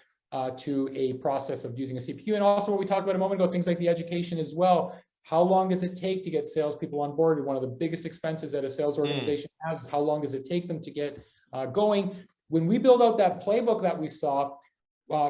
to a process of using a CPQ. And also what we talked about a moment ago, things like the education as well. How long does it take to get salespeople on board? One of the biggest expenses that a sales organization has is how long does it take them to get going? When we build out that playbook that we saw,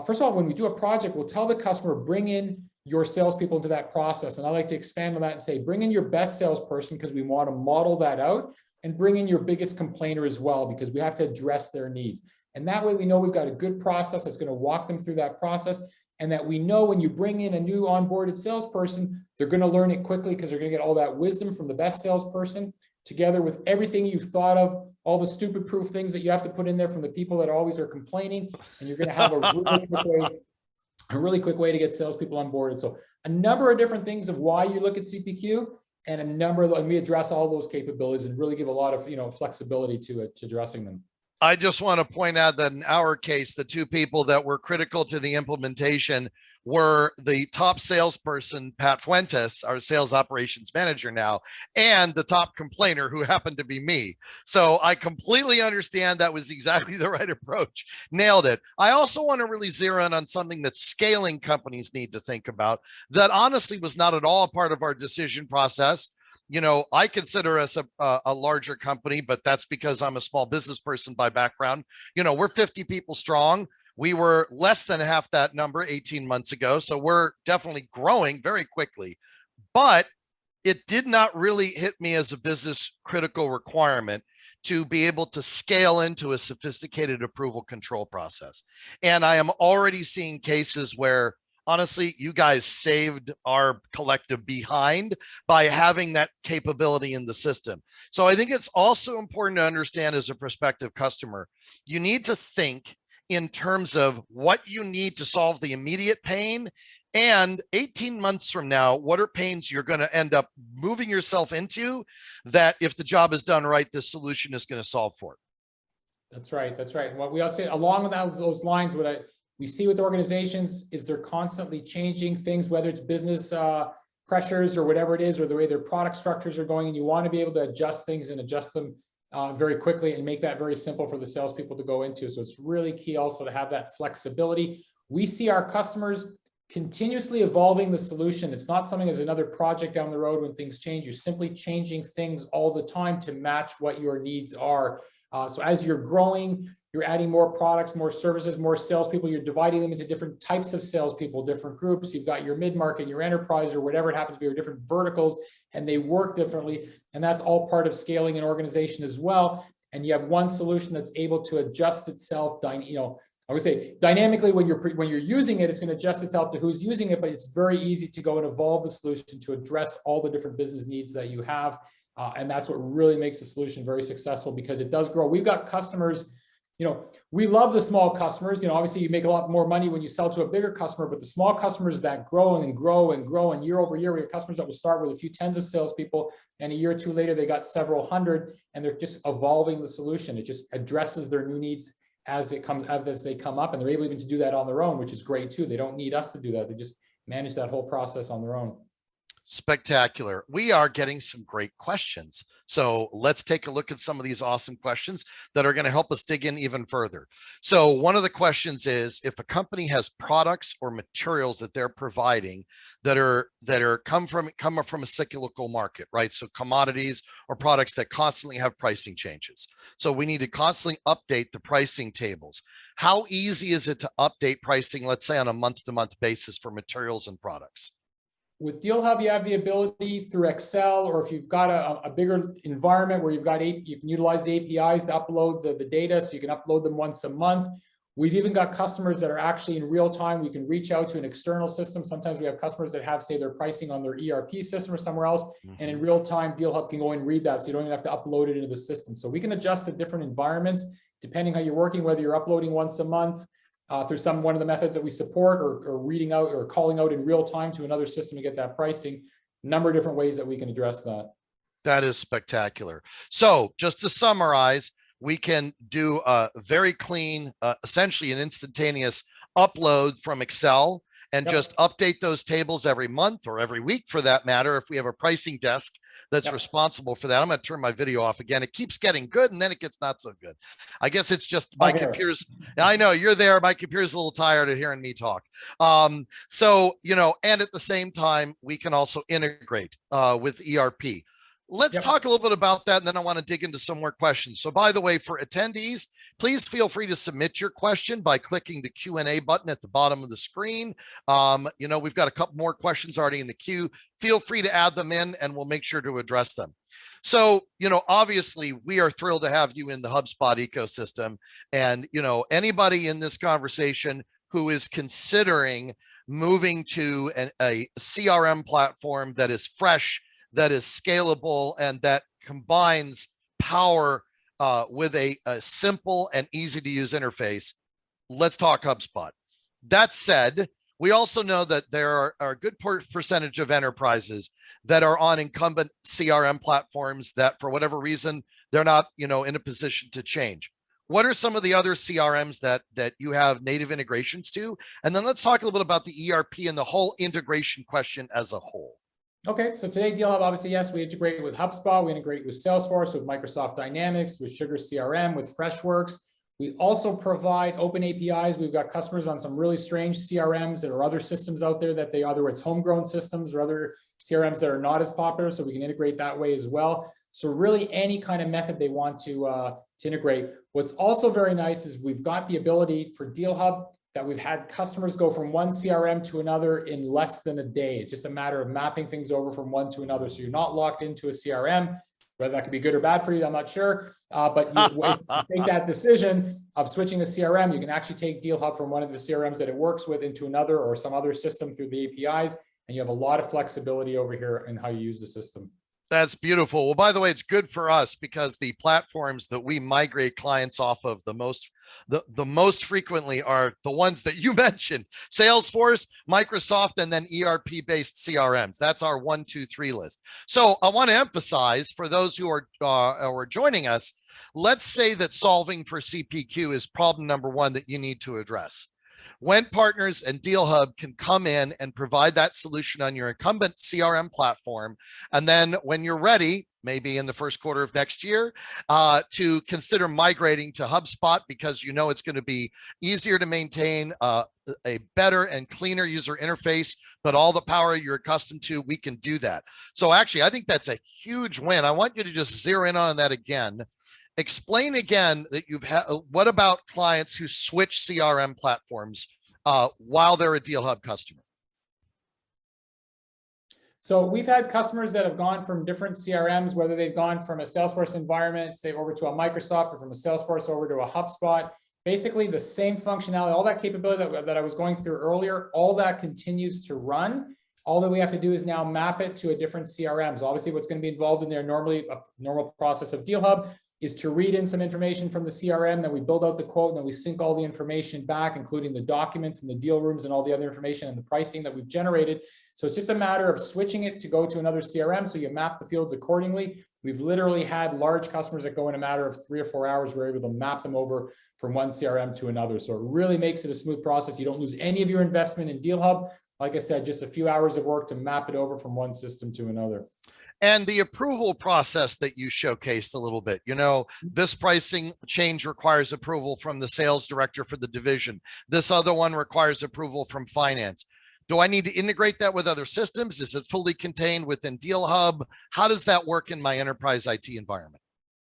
first of all, when we do a project, we'll tell the customer, bring in your salespeople into that process. And I like to expand on that and say, bring in your best salesperson because we want to model that out, and bring in your biggest complainer as well, because we have to address their needs. And that way we know we've got a good process that's going to walk them through that process. And that we know when you bring in a new onboarded salesperson, they're going to learn it quickly because they're going to get all that wisdom from the best salesperson, together with everything you've thought of, all the stupid proof things that you have to put in there from the people that always are complaining. And you're going to have a really quick way to get salespeople onboarded. So a number of different things of why you look at CPQ, and and we address all those capabilities and really give a lot of flexibility to addressing them. I just want to point out that in our case, the two people that were critical to the implementation were the top salesperson, Pat Fuentes, our sales operations manager now, and the top complainer, who happened to be me. So I completely understand that was exactly the right approach. Nailed it. I also want to really zero in on something that scaling companies need to think about that honestly was not at all a part of our decision process. I consider us a larger company, but that's because I'm a small business person by background. We're 50 people strong. We were less than half that number 18 months ago. So we're definitely growing very quickly, but it did not really hit me as a business critical requirement to be able to scale into a sophisticated approval control process. And I am already seeing cases where, honestly, you guys saved our collective behind by having that capability in the system. So I think it's also important to understand as a prospective customer, you need to think in terms of what you need to solve the immediate pain, and 18 months from now, what are pains you're going to end up moving yourself into that if the job is done right, this solution is going to solve for it. That's right. That's right. What we all say along with those lines, we see with organizations is they're constantly changing things, whether it's business pressures or whatever it is, or the way their product structures are going, and you want to be able to adjust things and adjust them very quickly and make that very simple for the salespeople to go into. So it's really key also to have that flexibility. We see our customers continuously evolving the solution. It's not something as another project down the road when things change. You're simply changing things all the time to match what your needs are. So as you're growing, you're adding more products, more services, more salespeople. You're dividing them into different types of salespeople, different groups. You've got your mid-market, your enterprise, or whatever it happens to be, or different verticals, and they work differently. And that's all part of scaling an organization as well. And you have one solution that's able to adjust itself. I would say dynamically when you're using it, it's going to adjust itself to who's using it. But it's very easy to go and evolve the solution to address all the different business needs that you have. And that's what really makes the solution very successful, because it does grow. We've got customers. We love the small customers. Obviously you make a lot more money when you sell to a bigger customer, but the small customers that grow and grow and grow, and year over year, we have customers that will start with a few tens of salespeople, and a year or two later, they got several hundred, and they're just evolving the solution. It just addresses their new needs as they come up, and they're able even to do that on their own, which is great too. They don't need us to do that. They just manage that whole process on their own. Spectacular. We are getting some great questions. So let's take a look at some of these awesome questions that are going to help us dig in even further. So one of the questions is, if a company has products or materials that they're providing that come from a cyclical market, right? So commodities or products that constantly have pricing changes. So we need to constantly update the pricing tables. How easy is it to update pricing, let's say on a month-to-month basis for materials and products? With DealHub, you have the ability through Excel, or if you've got a bigger environment where you can utilize the APIs to upload the data, so you can upload them once a month. We've even got customers that are actually in real time. We can reach out to an external system. Sometimes we have customers that have, say, their pricing on their ERP system or somewhere else, and in real time, DealHub can go and read that, so you don't even have to upload it into the system. So we can adjust the different environments depending how you're working, whether you're uploading once a month, through one of the methods that we support, or reading out or calling out in real time to another system to get that pricing. A number of different ways that we can address that. That is spectacular. So just to summarize, we can do a very clean, essentially an instantaneous upload from Excel and just update those tables every month or every week for that matter. If we have a pricing desk that's responsible for that. I'm going to turn my video off again. It keeps getting good and then it gets not so good. I guess it's just my computer's, I know you're there. My computer's a little tired of hearing me talk. So, you know, and at the same time, we can also integrate with ERP. Let's talk a little bit about that, and then I want to dig into some more questions. So by the way, for attendees, please feel free to submit your question by clicking the Q&A button at the bottom of the screen. You know, we've got a couple more questions already in the queue. Feel free to add them in, and we'll make sure to address them. So, you know, obviously, we are thrilled to have you in the HubSpot ecosystem. And, you know, anybody in this conversation who is considering moving to a CRM platform that is fresh, that is scalable, and that combines power with a simple and easy to use interface, let's talk HubSpot. That said, we also know that there are a good percentage of enterprises that are on incumbent CRM platforms that for whatever reason, they're not, you know, in a position to change. What are some of the other CRMs that you have native integrations to? And then let's talk a little bit about the ERP and the whole integration question as a whole. Okay, so today DealHub, obviously, yes, we integrate with HubSpot, we integrate with Salesforce, with Microsoft Dynamics, with Sugar CRM, with Freshworks. We also provide open APIs. We've got customers on some really strange CRMs. There are other systems out there that either it's homegrown systems or other CRMs that are not as popular, so we can integrate that way as well. So really any kind of method they want to integrate. What's also very nice is we've got the ability for DealHub that we've had customers go from one CRM to another in less than a day. It's just a matter of mapping things over from one to another. So you're not locked into a CRM, whether that could be good or bad for you, I'm not sure. But if you take that decision of switching a CRM, you can actually take DealHub from one of the CRMs that it works with into another or some other system through the APIs. And you have a lot of flexibility over here in how you use the system. That's beautiful. Well, by the way, it's good for us because the platforms that we migrate clients off of the most frequently are the ones that you mentioned: Salesforce, Microsoft, and then ERP-based CRMs. That's our 1, 2, 3 list. So I want to emphasize for those who are joining us, let's say that solving for CPQ is problem number 1 that you need to address. Wendt Partners and DealHub can come in and provide that solution on your incumbent CRM platform. And then when you're ready, maybe in the first quarter of next year, to consider migrating to HubSpot because you know it's going to be easier to maintain, a better and cleaner user interface, but all the power you're accustomed to, we can do that. So actually, I think that's a huge win. I want you to just zero in on that again. Explain again that you've had, what about clients who switch CRM platforms while they're a DealHub customer? So we've had customers that have gone from different CRMs, whether they've gone from a Salesforce environment, say over to a Microsoft, or from a Salesforce over to a HubSpot. Basically the same functionality, all that capability that I was going through earlier, all that continues to run. All that we have to do is now map it to a different CRM. So obviously what's going to be involved in there, normally a normal process of DealHub, is to read in some information from the CRM, then we build out the quote, and then we sync all the information back, including the documents and the deal rooms and all the other information and the pricing that we've generated. So it's just a matter of switching it to go to another CRM, so you map the fields accordingly. We've literally had large customers that go in a matter of 3 or 4 hours. We're able to map them over from one CRM to another. So it really makes it a smooth process. You don't lose any of your investment in DealHub. Like I said, just a few hours of work to map it over from one system to another. And the approval process that you showcased a little bit, you know, this pricing change requires approval from the sales director for the division. This other one requires approval from finance. Do I need to integrate that with other systems? Is it fully contained within DealHub? How does that work in my enterprise IT environment?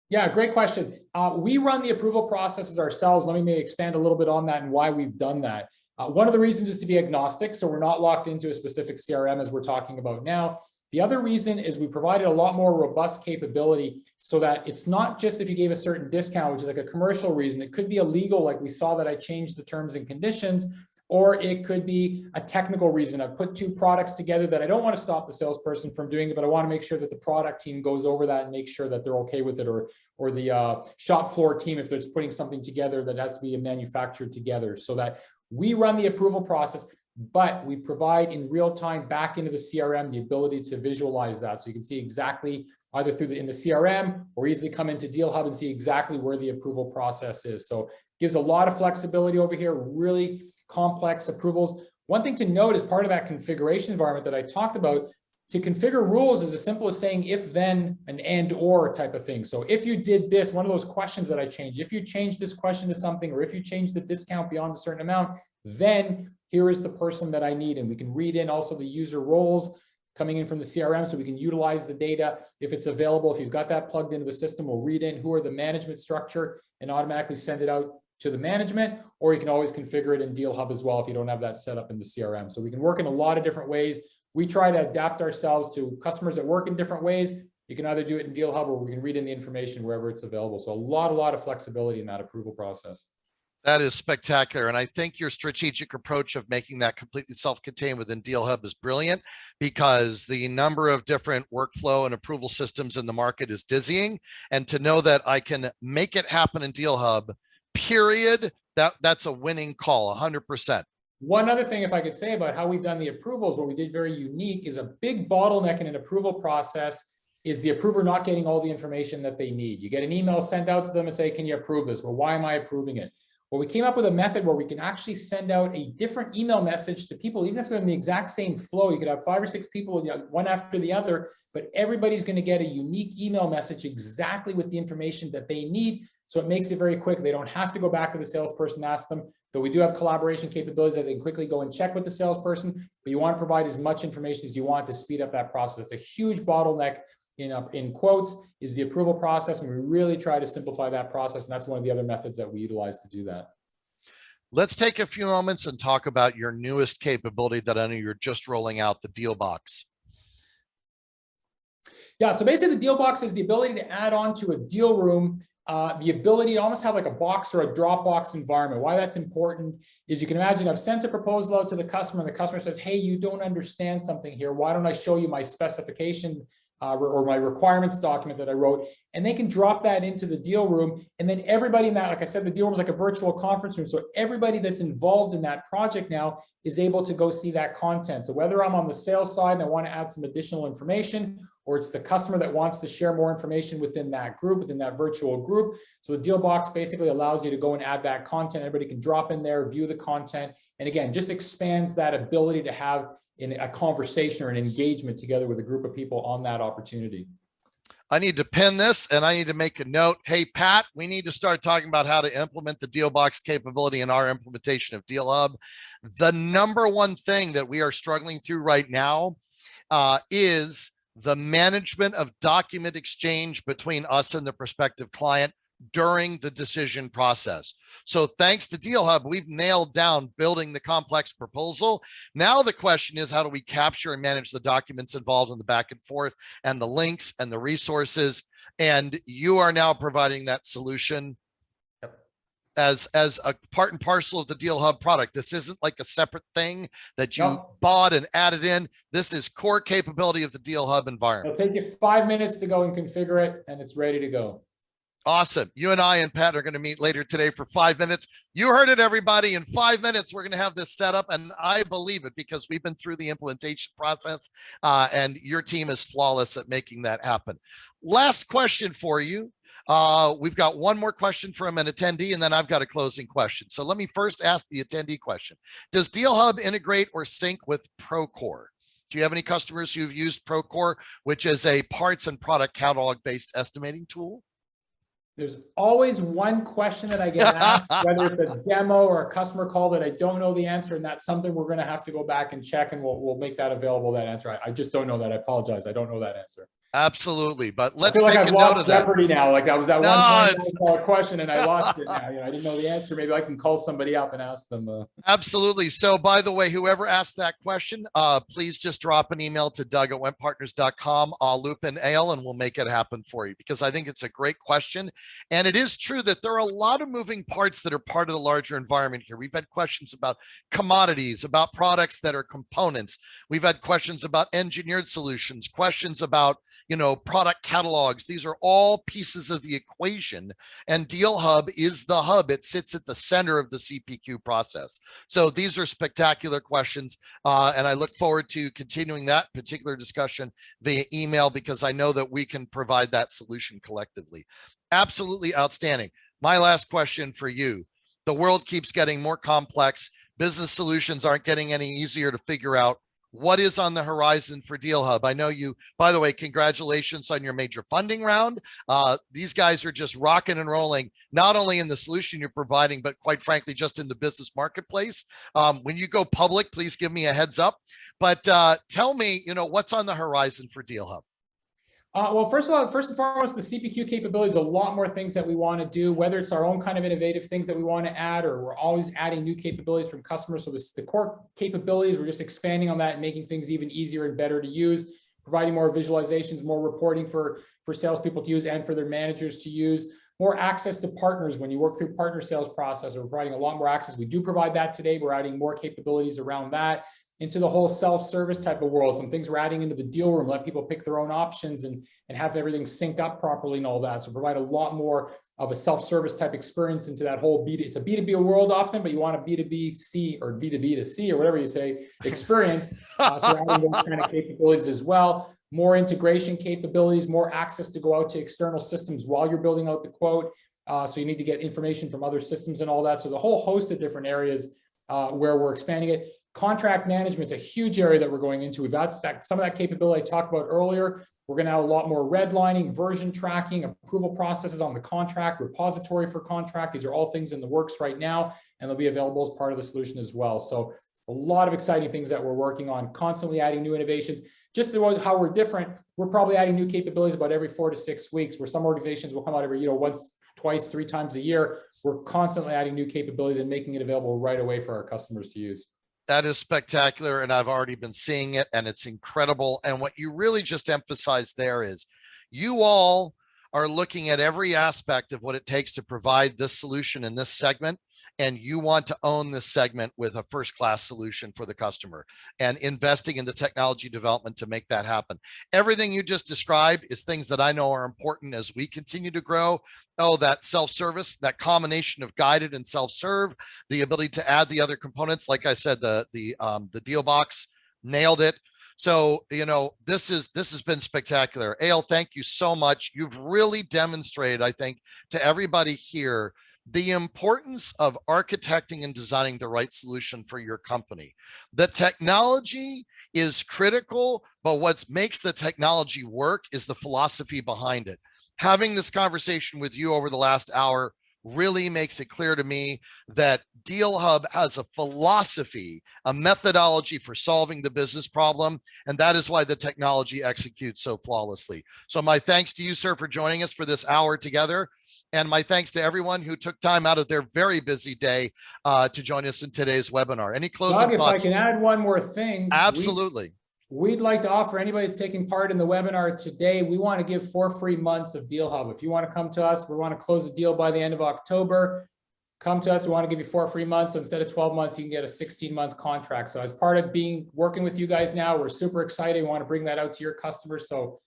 Yeah, great question. We run the approval processes ourselves. Let me maybe expand a little bit on that and why we've done that. One of the reasons is to be agnostic. So we're not locked into a specific CRM as we're talking about now. The other reason is we provided a lot more robust capability so that it's not just if you gave a certain discount, which is like a commercial reason. It could be illegal, like we saw that I changed the terms and conditions, or it could be a technical reason. I've put 2 products together that I don't want to stop the salesperson from doing it, but I want to make sure that the product team goes over that and make sure that they're okay with it, or the shop floor team, if they're putting something together that has to be manufactured together, so that we run the approval process. But we provide in real time back into the CRM the ability to visualize that. So you can see exactly either in the CRM or easily come into DealHub and see exactly where the approval process is. So gives a lot of flexibility over here, really complex approvals. One thing to note as part of that configuration environment that I talked about, to configure rules is as simple as saying if then an and or type of thing. So if you did this, one of those questions that I changed, if you change this question to something, or if you change the discount beyond a certain amount, then here is the person that I need. And we can read in also the user roles coming in from the CRM, so we can utilize the data if it's available. If you've got that plugged into the system, we'll read in who are the management structure and automatically send it out to the management, or you can always configure it in DealHub as well if you don't have that set up in the CRM. So we can work in a lot of different ways. We try to adapt ourselves to customers that work in different ways. You can either do it in DealHub or we can read in the information wherever it's available. So a lot of flexibility in that approval process. That is spectacular. And I think your strategic approach of making that completely self-contained within DealHub is brilliant, because the number of different workflow and approval systems in the market is dizzying. And to know that I can make it happen in DealHub, period, that's a winning call, 100%. One other thing, if I could say about how we've done the approvals, what we did very unique is a big bottleneck in an approval process is the approver not getting all the information that they need. You get an email sent out to them and say, can you approve this? Well, why am I approving it? Well, we came up with a method where we can actually send out a different email message to people, even if they're in the exact same flow. You could have 5 or 6 people, one after the other, but everybody's going to get a unique email message exactly with the information that they need. So it makes it very quick. They don't have to go back to the salesperson and ask them, though we do have collaboration capabilities that they can quickly go and check with the salesperson, but you want to provide as much information as you want to speed up that process. It's a huge bottleneck in quotes is the approval process, and we really try to simplify that process, and that's one of the other methods that we utilize to do that. Let's take a few moments and talk about your newest capability that I know you're just rolling out, the Deal Box. Yeah, so basically the Deal Box is the ability to add on to a deal room, the ability to almost have like a box or a Dropbox environment. Why that's important is you can imagine I've sent a proposal out to the customer and the customer says, hey, you don't understand something here. Why don't I show you my specification or my requirements document that I wrote, and they can drop that into the deal room. And then everybody in that, like I said, the deal room is like a virtual conference room. So everybody that's involved in that project now is able to go see that content. So whether I'm on the sales side and I want to add some additional information, or it's the customer that wants to share more information within that group, within that virtual group. So the Deal Box basically allows you to go and add that content. Everybody can drop in there, view the content. And again, just expands that ability to have a conversation or an engagement together with a group of people on that opportunity. I need to pin this and I need to make a note. Hey, Pat, we need to start talking about how to implement the Deal Box capability in our implementation of DealHub. The number one thing that we are struggling through right now is the management of document exchange between us and the prospective client during the decision process. So thanks to DealHub, we've nailed down building the complex proposal. Now the question is, how do we capture and manage the documents involved in the back and forth and the links and the resources? And you are now providing that solution as a part and parcel of the DealHub product. This isn't like a separate thing that you bought and added in. This is core capability of the DealHub environment. It'll take you 5 minutes to go and configure it, and it's ready to go. Awesome. You and I and Pat are going to meet later today for 5 minutes. You heard it, everybody. In 5 minutes, we're going to have this set up, and I believe it because we've been through the implementation process, and your team is flawless at making that happen. Last question for you. We've got one more question from an attendee, and then I've got a closing question. So let me first ask the attendee question. Does DealHub integrate or sync with Procore? Do you have any customers who've used Procore, which is a parts and product catalog-based estimating tool? There's always one question that I get asked, whether it's a demo or a customer call, that I don't know the answer, and that's something we're going to have to go back and check, and we'll make that available, that answer. I just don't know that. I apologize. I don't know that answer. Absolutely, but let's take a note of that. Jeopardy now. Like that was that one question, and I lost it. Now, I didn't know the answer. Maybe I can call somebody up and ask them. Absolutely. So, by the way, whoever asked that question, please just drop an email to Doug@WendtPartners.com. I'll loop in Eyal, and we'll make it happen for you, because I think it's a great question, and it is true that there are a lot of moving parts that are part of the larger environment here. We've had questions about commodities, about products that are components. We've had questions about engineered solutions, questions about product catalogs. These are all pieces of the equation, and DealHub is the hub. It sits at the center of the CPQ process. So these are spectacular questions, and I look forward to continuing that particular discussion via email, because I know that we can provide that solution collectively. Absolutely outstanding. My last question for you. The world keeps getting more complex. Business solutions aren't getting any easier to figure out. What is on the horizon for DealHub? I know you, by the way, congratulations on your major funding round. These guys are just rocking and rolling, not only in the solution you're providing, but quite frankly, just in the business marketplace. When you go public, please give me a heads up. But tell me, what's on the horizon for DealHub? Well, first and foremost, the CPQ capabilities, a lot more things that we want to do, whether it's our own kind of innovative things that we want to add, or we're always adding new capabilities from customers. So the core capabilities, we're just expanding on that and making things even easier and better to use, providing more visualizations, more reporting for salespeople to use and for their managers to use, more access to partners when you work through partner sales process. We're providing a lot more access. We do provide that today. We're adding more capabilities around that. Into the whole self-service type of world. Some things we're adding into the deal room, let people pick their own options and have everything synced up properly and all that. So provide a lot more of a self-service type experience into that whole it's a B2B world often, but you want a B2B-C or B2B to C or whatever you say experience. So we're adding those kind of capabilities as well. More integration capabilities, more access to go out to external systems while you're building out the quote. So you need to get information from other systems and all that. So there's a whole host of different areas where we're expanding it. Contract management is a huge area that we're going into. We've got some of that capability I talked about earlier. We're going to have a lot more redlining, version tracking, approval processes on the contract, repository for contract. These are all things in the works right now, and they'll be available as part of the solution as well. So a lot of exciting things that we're working on, constantly adding new innovations. Just how we're different, we're probably adding new capabilities about every 4 to 6 weeks, where some organizations will come out every, once, twice, 3 times a year. We're constantly adding new capabilities and making it available right away for our customers to use. That is spectacular, and I've already been seeing it, and it's incredible. And what you really just emphasized there is you all are looking at every aspect of what it takes to provide this solution in this segment, and you want to own this segment with a first-class solution for the customer and investing in the technology development to make that happen. Everything you just described is things that I know are important as we continue to grow. Oh, that self-service, that combination of guided and self-serve, the ability to add the other components. Like I said, the deal box, nailed it. So, this has been spectacular. Eyal, thank you so much. You've really demonstrated, I think, to everybody here, the importance of architecting and designing the right solution for your company. The technology is critical, but what makes the technology work is the philosophy behind it. Having this conversation with you over the last hour really makes it clear to me that DealHub has a philosophy, a methodology for solving the business problem, and that is why the technology executes so flawlessly. So my thanks to you, sir, for joining us for this hour together, and my thanks to everyone who took time out of their very busy day to join us in today's webinar. Any closing Doug, thoughts? if I can add one more thing. Absolutely. We'd like to offer anybody that's taking part in the webinar today, we want to give 4 free months of DealHub. If you want to come to us, we want to close the deal by the end of October. Come to us. We want to give you 4 free months. Instead of 12 months, you can get a 16-month contract. So as part of working with you guys now, we're super excited. We want to bring that out to your customers. So,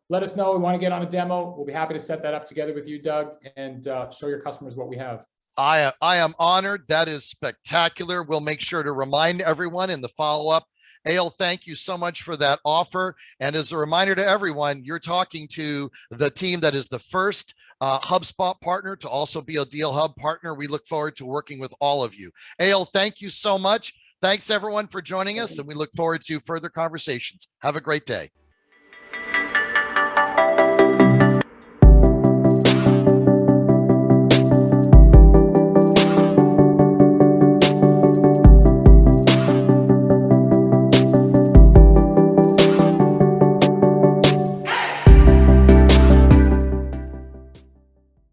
let us know. We want to get on a demo. We'll be happy to set that up together with you, Doug, and show your customers what we have. I am honored. That is spectacular. We'll make sure to remind everyone in the follow-up. Eyal, thank you so much for that offer. And as a reminder to everyone, you're talking to the team that is the first HubSpot partner to also be a DealHub partner. We look forward to working with all of you. Eyal, thank you so much. Thanks everyone for joining us, and we look forward to further conversations. Have a great day.